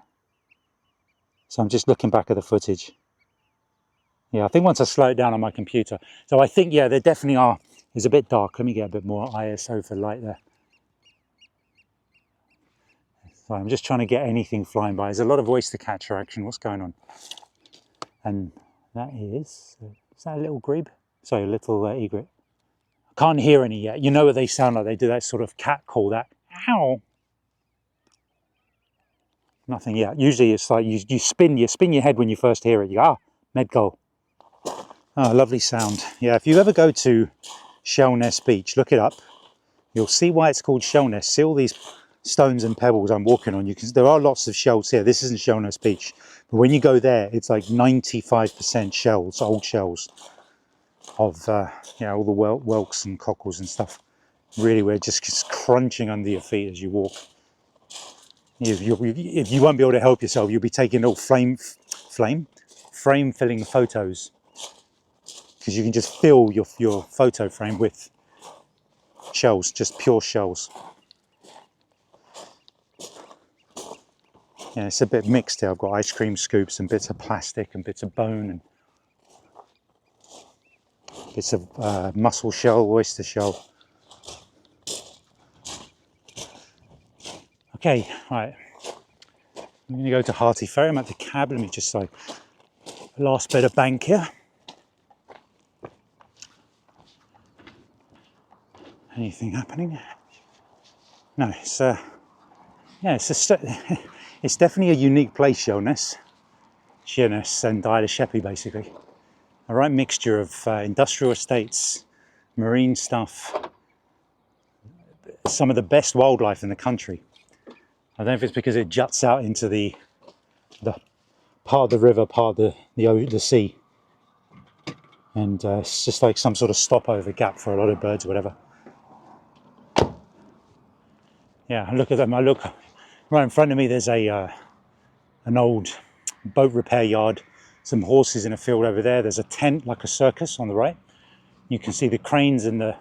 A: So I'm just looking back at the footage. Yeah, I think once I slow it down on my computer. So I think, yeah, there definitely are. It's a bit dark. Let me get a bit more ISO for light there. So I'm just trying to get anything flying by. There's a lot of oyster catcher action. What's going on? And that is that a little grebe? Sorry, a little egret. I can't hear any yet. You know what they sound like? They do that sort of cat call, that ow. Nothing yet. Usually it's like you spin your head when you first hear it. You go, med gull. Oh, lovely sound. Yeah, if you ever go to Shellness Beach, look it up. You'll see why it's called Shellness. See all these stones and pebbles I'm walking on. There are lots of shells here. This isn't Shellness Beach. But when you go there, it's like 95% shells, old shells of all the whelks and cockles and stuff. Really, we're just crunching under your feet as you walk. If you won't be able to help yourself, you'll be taking little frame filling photos, because you can just fill your photo frame with shells, just pure shells. Yeah, it's a bit mixed here. I've got ice cream scoops and bits of plastic and bits of bone and bits of mussel shell, oyster shell. Okay, right. I'm going to go to Hearty Ferry. I'm at the cab. Let me just say, last bit of bank here. Anything happening? No, it's it's definitely a unique place, Sheerness and Isle of Sheppey, basically. A right mixture of industrial estates, marine stuff, some of the best wildlife in the country. I don't know if it's because it juts out into the part of the river, part of the sea. And it's just like some sort of stopover gap for a lot of birds or whatever. Yeah, look at them. I look right in front of me. There's an old boat repair yard, some horses in a field over there. There's a tent like a circus on the right. You can see the cranes in the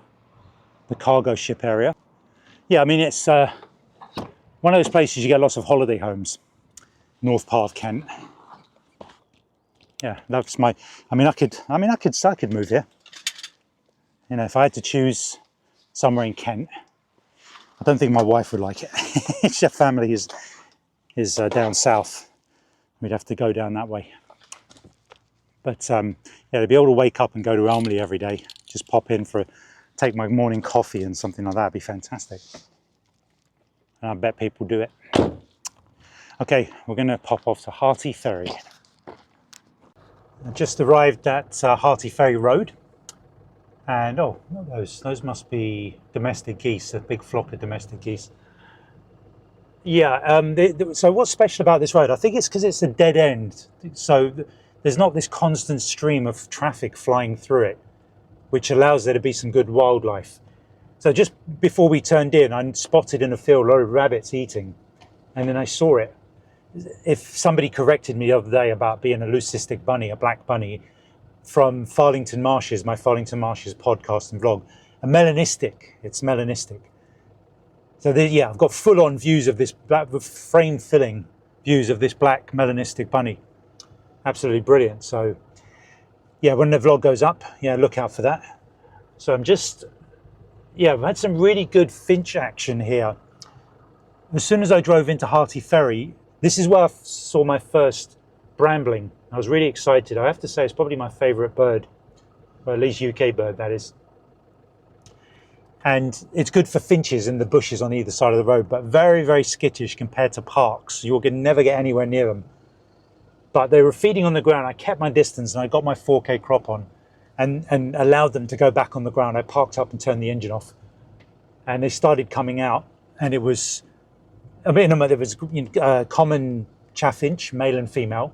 A: cargo ship area. Yeah, I mean, it's one of those places you get lots of holiday homes. North part of Kent. Yeah, that's my. I could move here. You know, if I had to choose somewhere in Kent, I don't think my wife would like it. Her family is down south. We'd have to go down that way. But yeah, to be able to wake up and go to Elmley every day, just pop in take my morning coffee and something like that would be fantastic. And I bet people do it. Okay, we're going to pop off to Hearty Ferry. I just arrived at Hearty Ferry Road. And oh, what are those? Those must be domestic geese, a big flock of domestic geese. Yeah, so what's special about this road? I think it's because it's a dead end. So there's not this constant stream of traffic flying through it, which allows there to be some good wildlife. So just before we turned in, I spotted in a field a lot of rabbits eating, and then I saw it. If somebody corrected me the other day about being a leucistic bunny, a black bunny, from Farlington Marshes, my Farlington Marshes podcast and vlog, it's melanistic. So yeah, I've got full-on views of this black, frame-filling views of this black melanistic bunny. Absolutely brilliant. So yeah, when the vlog goes up, yeah, look out for that. So I've had some really good finch action here. As soon as I drove into Hearty Ferry, this is where I saw my first brambling. I was really excited. I have to say it's probably my favourite bird, or at least UK bird, that is. And it's good for finches in the bushes on either side of the road, but very, very skittish compared to parks. You can never get anywhere near them. But they were feeding on the ground. I kept my distance and I got my 4K crop on and allowed them to go back on the ground. I parked up and turned the engine off. And they started coming out, and it was, there was common chaffinch, male and female,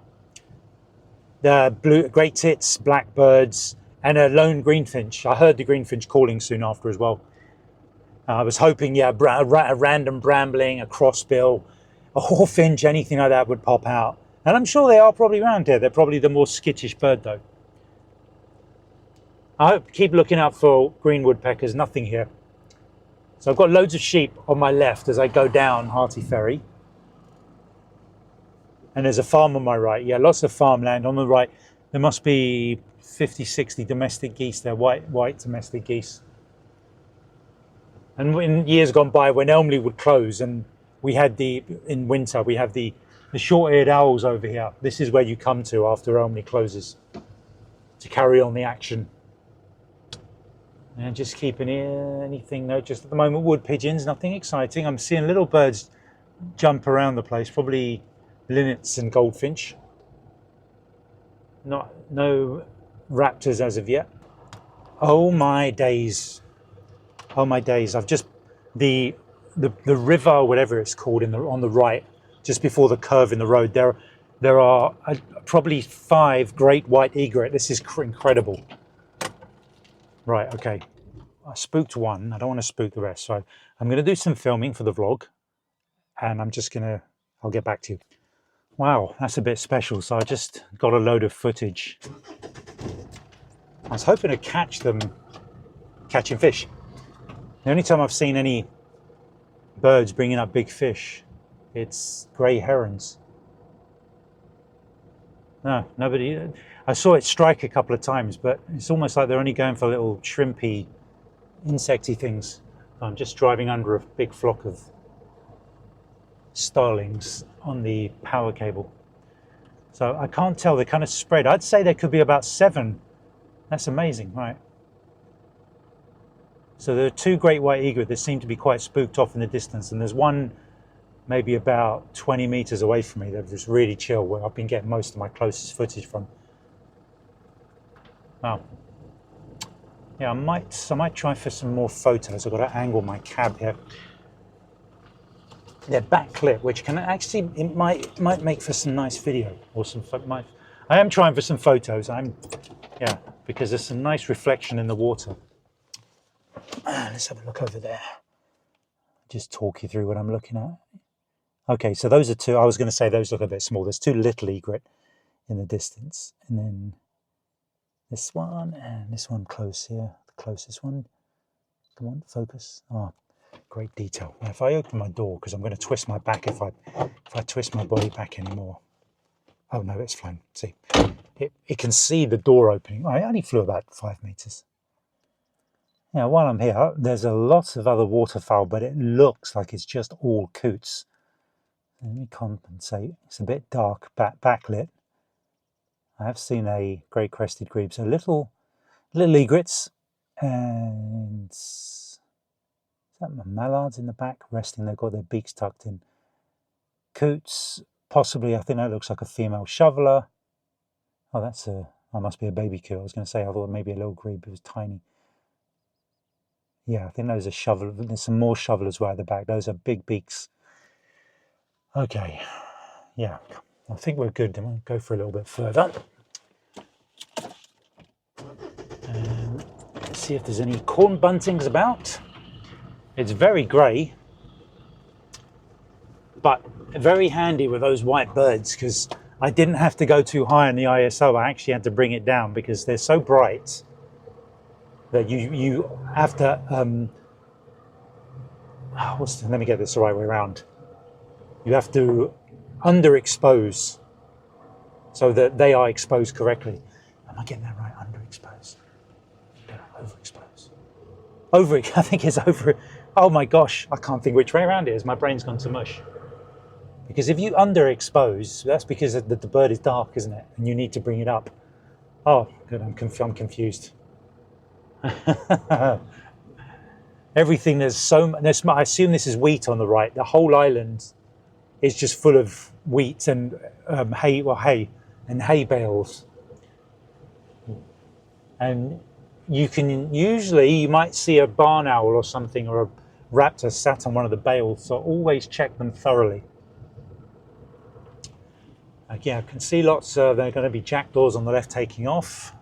A: the great tits, blackbirds, and a lone greenfinch. I heard the greenfinch calling soon after as well. I was hoping, a random brambling, a crossbill, a hawfinch, anything like that would pop out. And I'm sure they are probably around here. They're probably the more skittish bird, though. I keep looking out for green woodpeckers, nothing here. So I've got loads of sheep on my left as I go down Hearty Ferry. And there's a farm on my right. Yeah, lots of farmland on the right. There must be 50, 60 domestic geese there, white domestic geese. And in years gone by, when Elmley would close, and in winter, we have the short-eared owls over here. This is where you come to after Elmley closes to carry on the action. And just keeping anything, no, just at the moment, wood pigeons, nothing exciting. I'm seeing little birds jump around the place, probably linnets and goldfinch. No raptors as of yet. Oh my days. Oh my days. I've just, the river, or whatever it's called on the right, just before the curve in the road, there are probably 5 great white egret. This is incredible. Right, okay. I spooked one. I don't want to spook the rest. So I'm going to do some filming for the vlog, and I'll get back to you. Wow, that's a bit special. So I just got a load of footage. I was hoping to catch them catching fish. The only time I've seen any birds bringing up big fish, it's grey herons. No, nobody. I saw it strike a couple of times, but it's almost like they're only going for little shrimpy, insecty things. I'm just driving under a big flock of starlings on the power cable. So I can't tell, they're kind of spread. I'd say there could be about 7. That's amazing, right? So there are 2 great white egret that seem to be quite spooked off in the distance, and there's one maybe about 20 meters away from me. They're just really chill, where I've been getting most of my closest footage from. Wow. Yeah, I might try for some more photos. I've got to angle my cab here. They're backlit, which can actually, it might make for some nice video or some. I am trying for some photos. Yeah. because there's some nice reflection in the water. Let's have a look over there. Just talk you through what I'm looking at. Okay, so those are two. I was going to say those look a bit small. There's two little egret in the distance, and then this one and this one close here, the closest one. Come on, focus. Oh, great detail. Now, if I open my door, because I'm going to twist my back if I twist my body back anymore. Oh no, it's fine. See, it can see the door opening. I only flew about 5 meters. Now, while I'm here, there's a lot of other waterfowl, but it looks like it's just all coots. Let me compensate. It's a bit dark, backlit. I have seen a great crested grebe, so little egrets, and is that my mallards in the back resting? They've got their beaks tucked in. Coots, possibly. I think that looks like a female shoveler. Oh, that must be a baby coot. I was going to say I thought maybe a little grebe. It was tiny. Yeah, I think those are shovel. There's some more shovelers right at the back. Those are big beaks. Okay, yeah, I think we're good. I'm going to go for a little bit further. And let's see if there's any corn buntings about. It's very grey, but very handy with those white birds, because I didn't have to go too high on the ISO. I actually had to bring it down because they're so bright that you have to let me get this the right way around. You have to underexpose so that they are exposed correctly. Am I getting that right? Underexpose. Overexpose. I think it's over. Oh my gosh, I can't think which way around it is. My brain's gone to mush. Because if you underexpose, that's because the bird is dark, isn't it? And you need to bring it up. Oh, good. I'm confused. Everything I assume this is wheat on the right. The whole island is just full of wheat and hay and hay bales. And you might see a barn owl or something, or a raptor sat on one of the bales. So always check them thoroughly. Yeah, I can see lots. There are going to be jackdaws on the left taking off.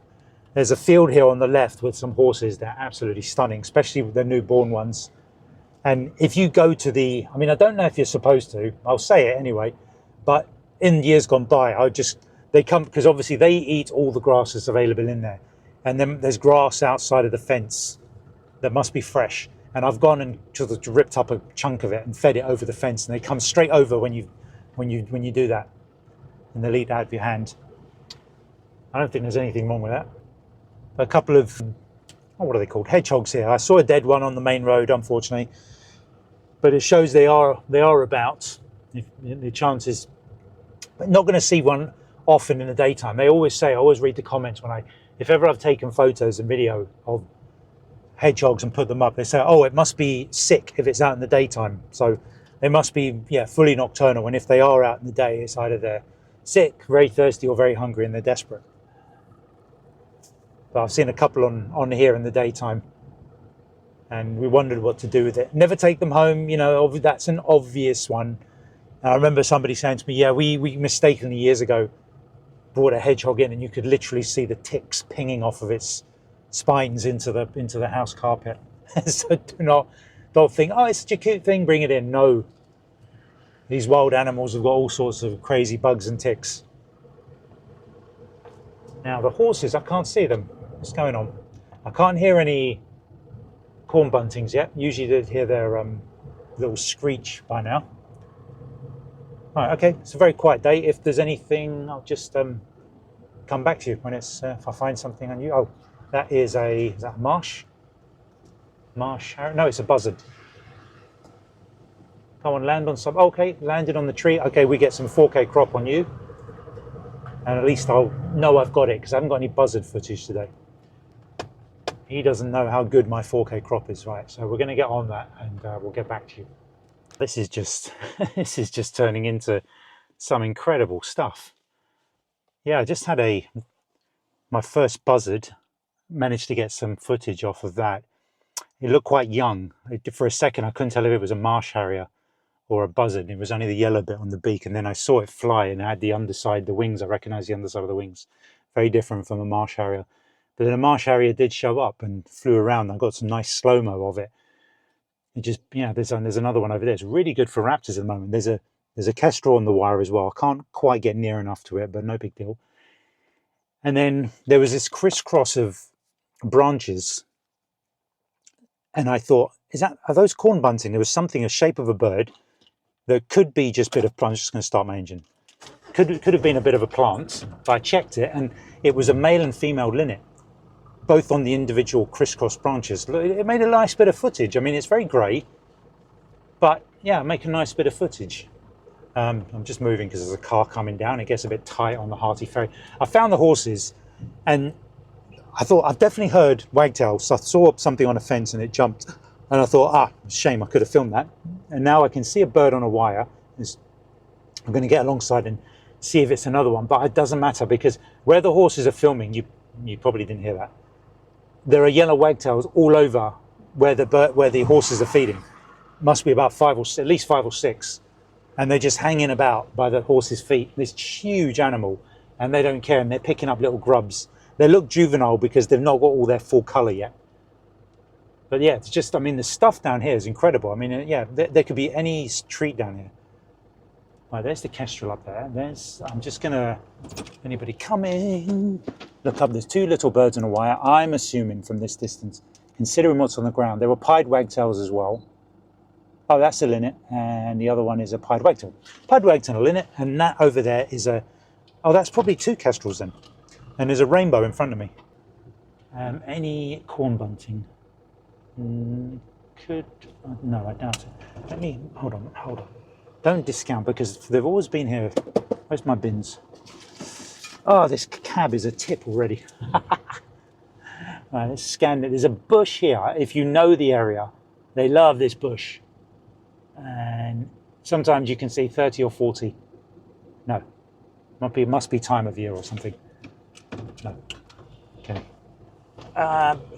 A: There's a field here on the left with some horses. They're absolutely stunning, especially with the newborn ones. And if you go to I don't know if you're supposed to, I'll say it anyway, but in years gone by, they come, because obviously they eat all the grass that's available in there. And then there's grass outside of the fence that must be fresh. And I've gone and just ripped up a chunk of it and fed it over the fence, and they come straight over when you do that. And they'll eat out of your hand. I don't think there's anything wrong with that. A couple of, what are they called? Hedgehogs here. I saw a dead one on the main road, unfortunately, but it shows they are about. The chances, but not going to see one often in the daytime. They always say, I always read the comments if ever I've taken photos and video of hedgehogs and put them up, they say, oh, it must be sick if it's out in the daytime. So they must be, fully nocturnal. And if they are out in the day, it's either they're sick, very thirsty, or very hungry, and they're desperate. But I've seen a couple on here in the daytime, and we wondered what to do with it. Never take them home, that's an obvious one. And I remember somebody saying to me, we mistakenly years ago brought a hedgehog in, and you could literally see the ticks pinging off of its spines into the house carpet. So don't think, oh, it's such a cute thing, bring it in. No, these wild animals have got all sorts of crazy bugs and ticks. Now the horses, I can't see them. What's going on? I can't hear any corn buntings yet. Usually they'd hear their little screech by now. Right, okay, it's a very quiet day. If there's anything, I'll just come back to you when if I find something on you. Oh, is that a marsh? Marsh, no, it's a buzzard. Come on, land on some, okay, landed on the tree. Okay, we get some 4K crop on you. And at least I'll know I've got it, because I haven't got any buzzard footage today. He doesn't know how good my 4K crop is, right? So we're going to get on that, and we'll get back to you. This is just turning into some incredible stuff. Yeah, I just had my first buzzard. Managed to get some footage off of that. It looked quite young. For a second, I couldn't tell if it was a marsh harrier or a buzzard. It was only the yellow bit on the beak, and then I saw it fly, and it had the underside, the wings. I recognized the underside of the wings. Very different from a marsh harrier. But then a marsh harrier did show up and flew around. I got some nice slow-mo of it. It just, yeah, there's another one over there. It's really good for raptors at the moment. There's a kestrel on the wire as well. I can't quite get near enough to it, but no big deal. And then there was this crisscross of branches. And I thought, are those corn bunting? There was something, a shape of a bird that could be just a bit of plant. I'm just going to start my engine. Could have been a bit of a plant, but I checked it and it was a male and female linnet, both on the individual crisscross branches. It made a nice bit of footage. I mean, it's very grey, but yeah, make a nice bit of footage. I'm just moving because there's a car coming down. It gets a bit tight on the Harty Ferry. I found the horses and I thought, I've definitely heard wagtails. So I saw something on a fence and it jumped. And I thought, shame, I could have filmed that. And now I can see a bird on a wire. I'm going to get alongside and see if it's another one. But it doesn't matter because where the horses are filming, you probably didn't hear that. There are yellow wagtails all over where the horses are feeding. Must be about at least five or six. And they're just hanging about by the horses' feet. This huge animal, and they don't care, and they're picking up little grubs. They look juvenile because they've not got all their full colour yet. But yeah, it's just, I mean, the stuff down here is incredible. I mean, yeah, there could be any treat down here. Right, there's the kestrel up there. I'm just gonna, anybody coming? Look up, there's two little birds on a wire. I'm assuming from this distance, considering what's on the ground. There were pied wagtails as well. Oh, that's a linnet, and the other one is a pied wagtail. Pied wagtail and a linnet, and that over there is that's probably two kestrels then. And there's a rainbow in front of me. Any corn bunting? No, I doubt it. Let me, hold on. Don't discount because they've always been here. Where's my bins? Oh, this cab is a tip already. Right, let's scan it. There's a bush here. If you know the area, they love this bush. And sometimes you can see 30 or 40. No, must be time of year or something. No. Okay.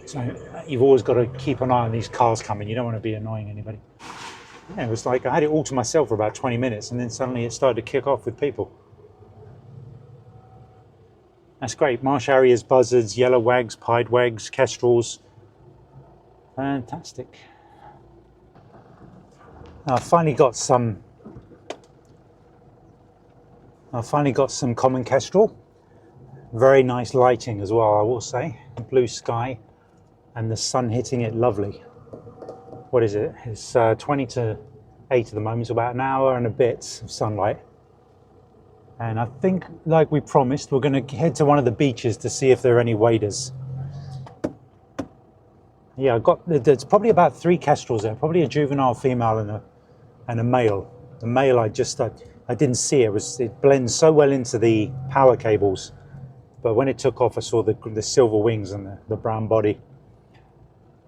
A: So you've always got to keep an eye on these cars coming. You don't want to be annoying anybody. Yeah, it was like I had it all to myself for about 20 minutes and then suddenly it started to kick off with people. That's great. Marsh harriers, buzzards, yellow wags, pied wags, kestrels. Fantastic. I finally got some common kestrel. Very nice lighting as well, I will say. Blue sky and the sun hitting it lovely. What is it? It's 20 to 8 at the moment, so about an hour and a bit of sunlight. And I think, like we promised, we're going to head to one of the beaches to see if there are any waders. Yeah, there's probably about 3 kestrels there, probably a juvenile female and a male. The male I didn't see it. It blends so well into the power cables. But when it took off, I saw the silver wings and the brown body.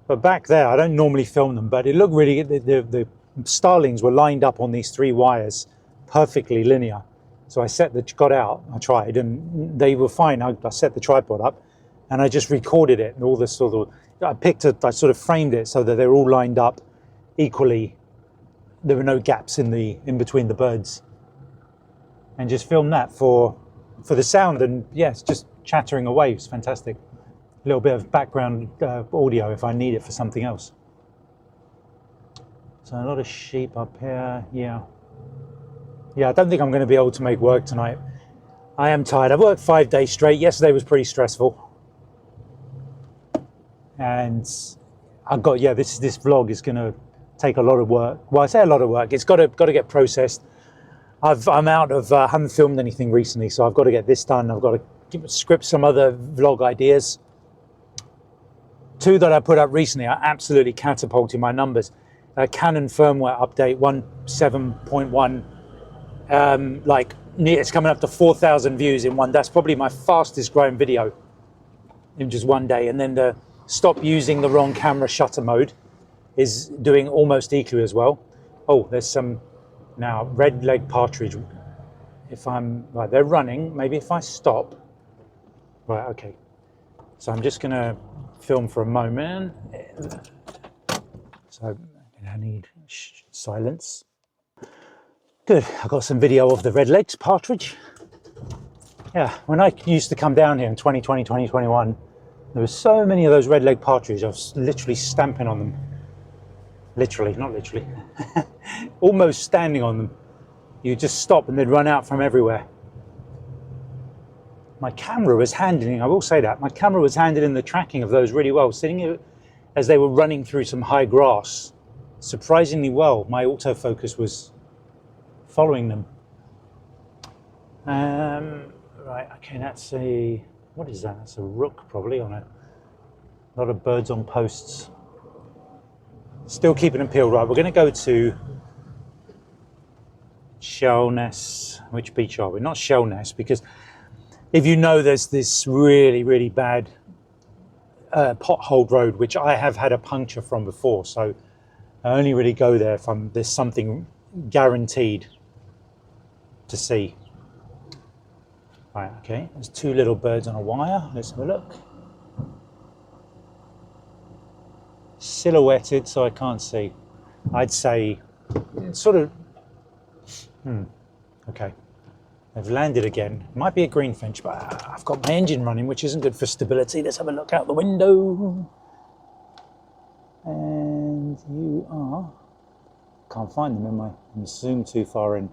A: But back there, I don't normally film them, but it looked really good. The starlings were lined up on these 3 wires, perfectly linear. So I I tried, and they were fine. I set the tripod up, and I just recorded it, and all this I sort of framed it so that they're all lined up equally. There were no gaps in between the birds, and just filmed that for the sound, and yes, just chattering away. It's fantastic. A little bit of background audio if I need it for something else. So a lot of sheep up here. Yeah, I don't think I'm going to be able to make work tonight. I am tired. I've worked 5 days straight. Yesterday was pretty stressful, and this vlog is going to take a lot of work. Well, I say a lot of work. It's got to get processed. I haven't filmed anything recently, so I've got to get this done. I've got to script some other vlog ideas. 2 that I put up recently are absolutely catapulting my numbers. Canon firmware update 1.7.1. It's coming up to 4,000 views in one. That's probably my fastest growing video in just one day. And then the stop using the wrong camera shutter mode is doing almost equally as well. Oh, there's some now red leg partridge. If I'm right, they're running. Maybe if I stop. Right, okay. So I'm just gonna film for a moment. So I need silence. Good, I got some video of the red-legged partridge. Yeah, when I used to come down here in 2020, 2021, There were so many of those red-legged partridge, I was literally stamping on them. Literally, not literally. Almost standing on them. You just stop and they'd run out from everywhere. My camera was handling, I will say that, my camera was handling the tracking of those really well, sitting as they were running through some high grass. Surprisingly well, my autofocus was following them. Right, okay, that's a, what is that? That's a rook probably on a lot of birds on posts. Still keeping them peeled. Right, we're going to go to Shellness. Which beach are we? Not Shellness, because if you know, there's this really, really bad potholed road, which I have had a puncture from before. So I only really go there if there's something guaranteed to see. Right, okay, there's two little birds on a wire. Let's have a look. Silhouetted, so I can't see. I'd say sort of, okay. They've landed again. Might be a greenfinch, but I've got my engine running, which isn't good for stability. Let's have a look out the window. And you are, can't find them in the zoom too far in.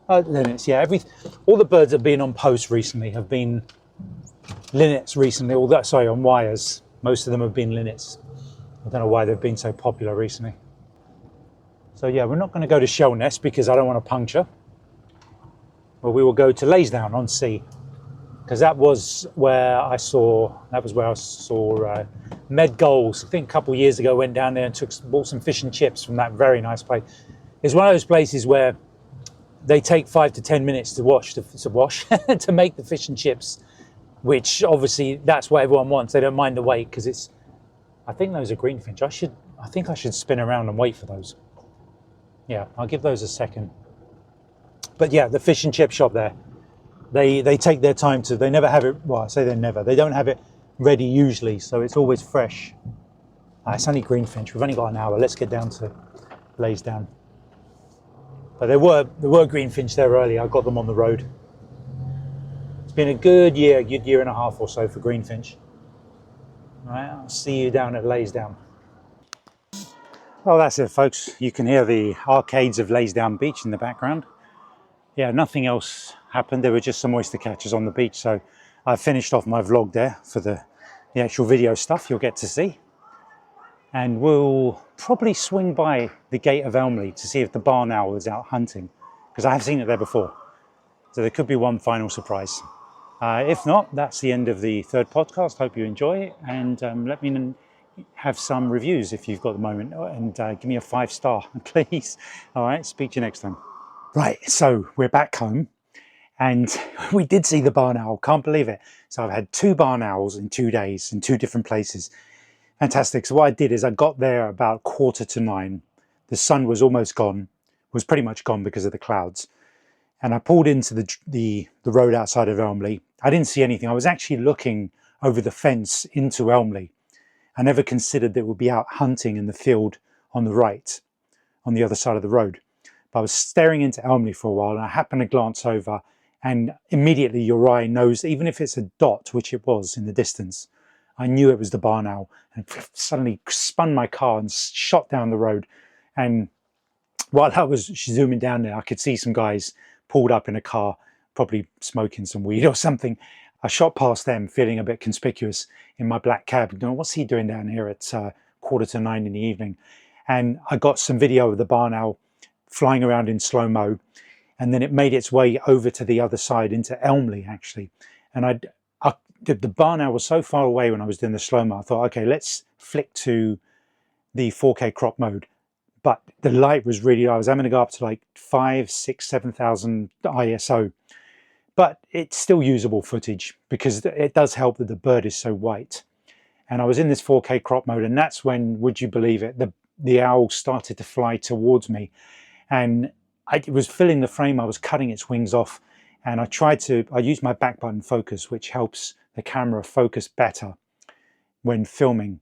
A: Oh, linnets, yeah. All the birds that have been on posts recently have been linnets recently. On wires. Most of them have been linnets. I don't know why they've been so popular recently. So yeah, we're not going to go to Shellness because I don't want to puncture. Well, we will go to Laysdown on Sea, because that was where I saw Med Goals. I think a couple of years ago, went down there and bought some fish and chips from that very nice place. It's one of those places where they take 5 to 10 minutes to wash to make the fish and chips, which obviously that's what everyone wants. They don't mind the wait because it's. I think those are greenfinch. I think I should spin around and wait for those. Yeah, I'll give those a second. But yeah, the fish and chip shop there, they take their time to. They never have it. Well, I say they never. They don't have it ready usually, so it's always fresh. It's only greenfinch. We've only got an hour. Let's get down to Laysdown. But there were greenfinch there earlier. I got them on the road. It's been a good year and a half or so for greenfinch. All right, I'll see you down at Laysdown. Well, that's it, folks. You can hear the arcades of Laysdown Beach in the background. Yeah, nothing else happened. There were just some oyster catchers on the beach, so I finished off my vlog there for the actual video stuff you'll get to see. And we'll probably swing by the gate of Elmley to see if the barn owl is out hunting, because I have seen it there before. So there could be one final surprise. If not, that's the end of the third podcast. Hope you enjoy it, and let me have some reviews if you've got the moment, and give me a 5-star, please. All right, speak to you next time. Right, so we're back home, and we did see the barn owl. Can't believe it. So I've had 2 barn owls in 2 days in 2 different places. Fantastic. So what I did is I got there about 9:15. The sun was almost gone, was pretty much gone because of the clouds. And I pulled into the road outside of Elmley. I didn't see anything. I was actually looking over the fence into Elmley. I never considered that we'd be out hunting in the field on the right, on the other side of the road. But I was staring into Elmley for a while, and I happened to glance over, and immediately your eye knows, even if it's a dot, which it was in the distance, I knew it was the barn owl, and suddenly spun my car and shot down the road. And while I was zooming down there, I could see some guys pulled up in a car, probably smoking some weed or something. I shot past them, feeling a bit conspicuous in my black cab. What's he doing down here at 9:15 in the evening? And I got some video of the barn owl flying around in slow-mo, and then it made its way over to the other side into Elmley, actually. And the barn owl was so far away when I was doing the slow-mo, I thought, okay, let's flick to the 4K crop mode. But the light was really, I was having to go up to like 5, 6, 7,000 ISO. But it's still usable footage because it does help that the bird is so white. And I was in this 4K crop mode, and that's when, would you believe it, the owl started to fly towards me. And it was filling the frame. I was cutting its wings off, and I used my back button focus, which helps the camera focus better when filming.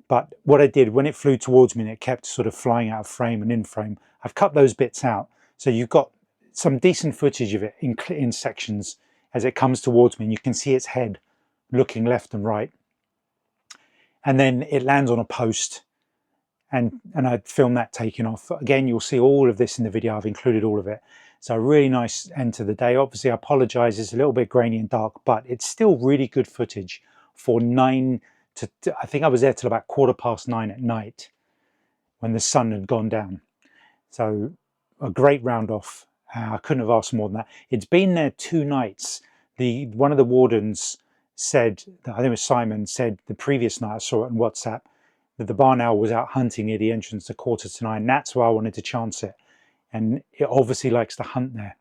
A: But what I did, when it flew towards me and it kept sort of flying out of frame and in frame, I've cut those bits out. So you've got some decent footage of it in sections as it comes towards me, and you can see its head looking left and right. and then it lands on a post, and I filmed that taking off. Again, you'll see all of this in the video. I've included all of it. So a really nice end to the day. Obviously, I apologize, it's a little bit grainy and dark, but it's still really good footage for I think I was there till about 9:15 at night when the sun had gone down. So a great round off. I couldn't have asked more than that. It's been there 2 nights. One of the wardens said, I think it was Simon, said the previous night, I saw it on WhatsApp, that the barn owl was out hunting near the entrance at 9:45. That's why I wanted to chance it. And it obviously likes to hunt there.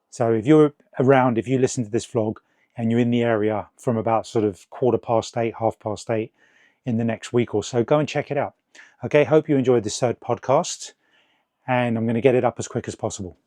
A: So if you're around, if you listen to this vlog and you're in the area from about sort of 8:15, 8:30 in the next week or so, go and check it out. Okay, hope you enjoyed this third podcast, and I'm going to get it up as quick as possible.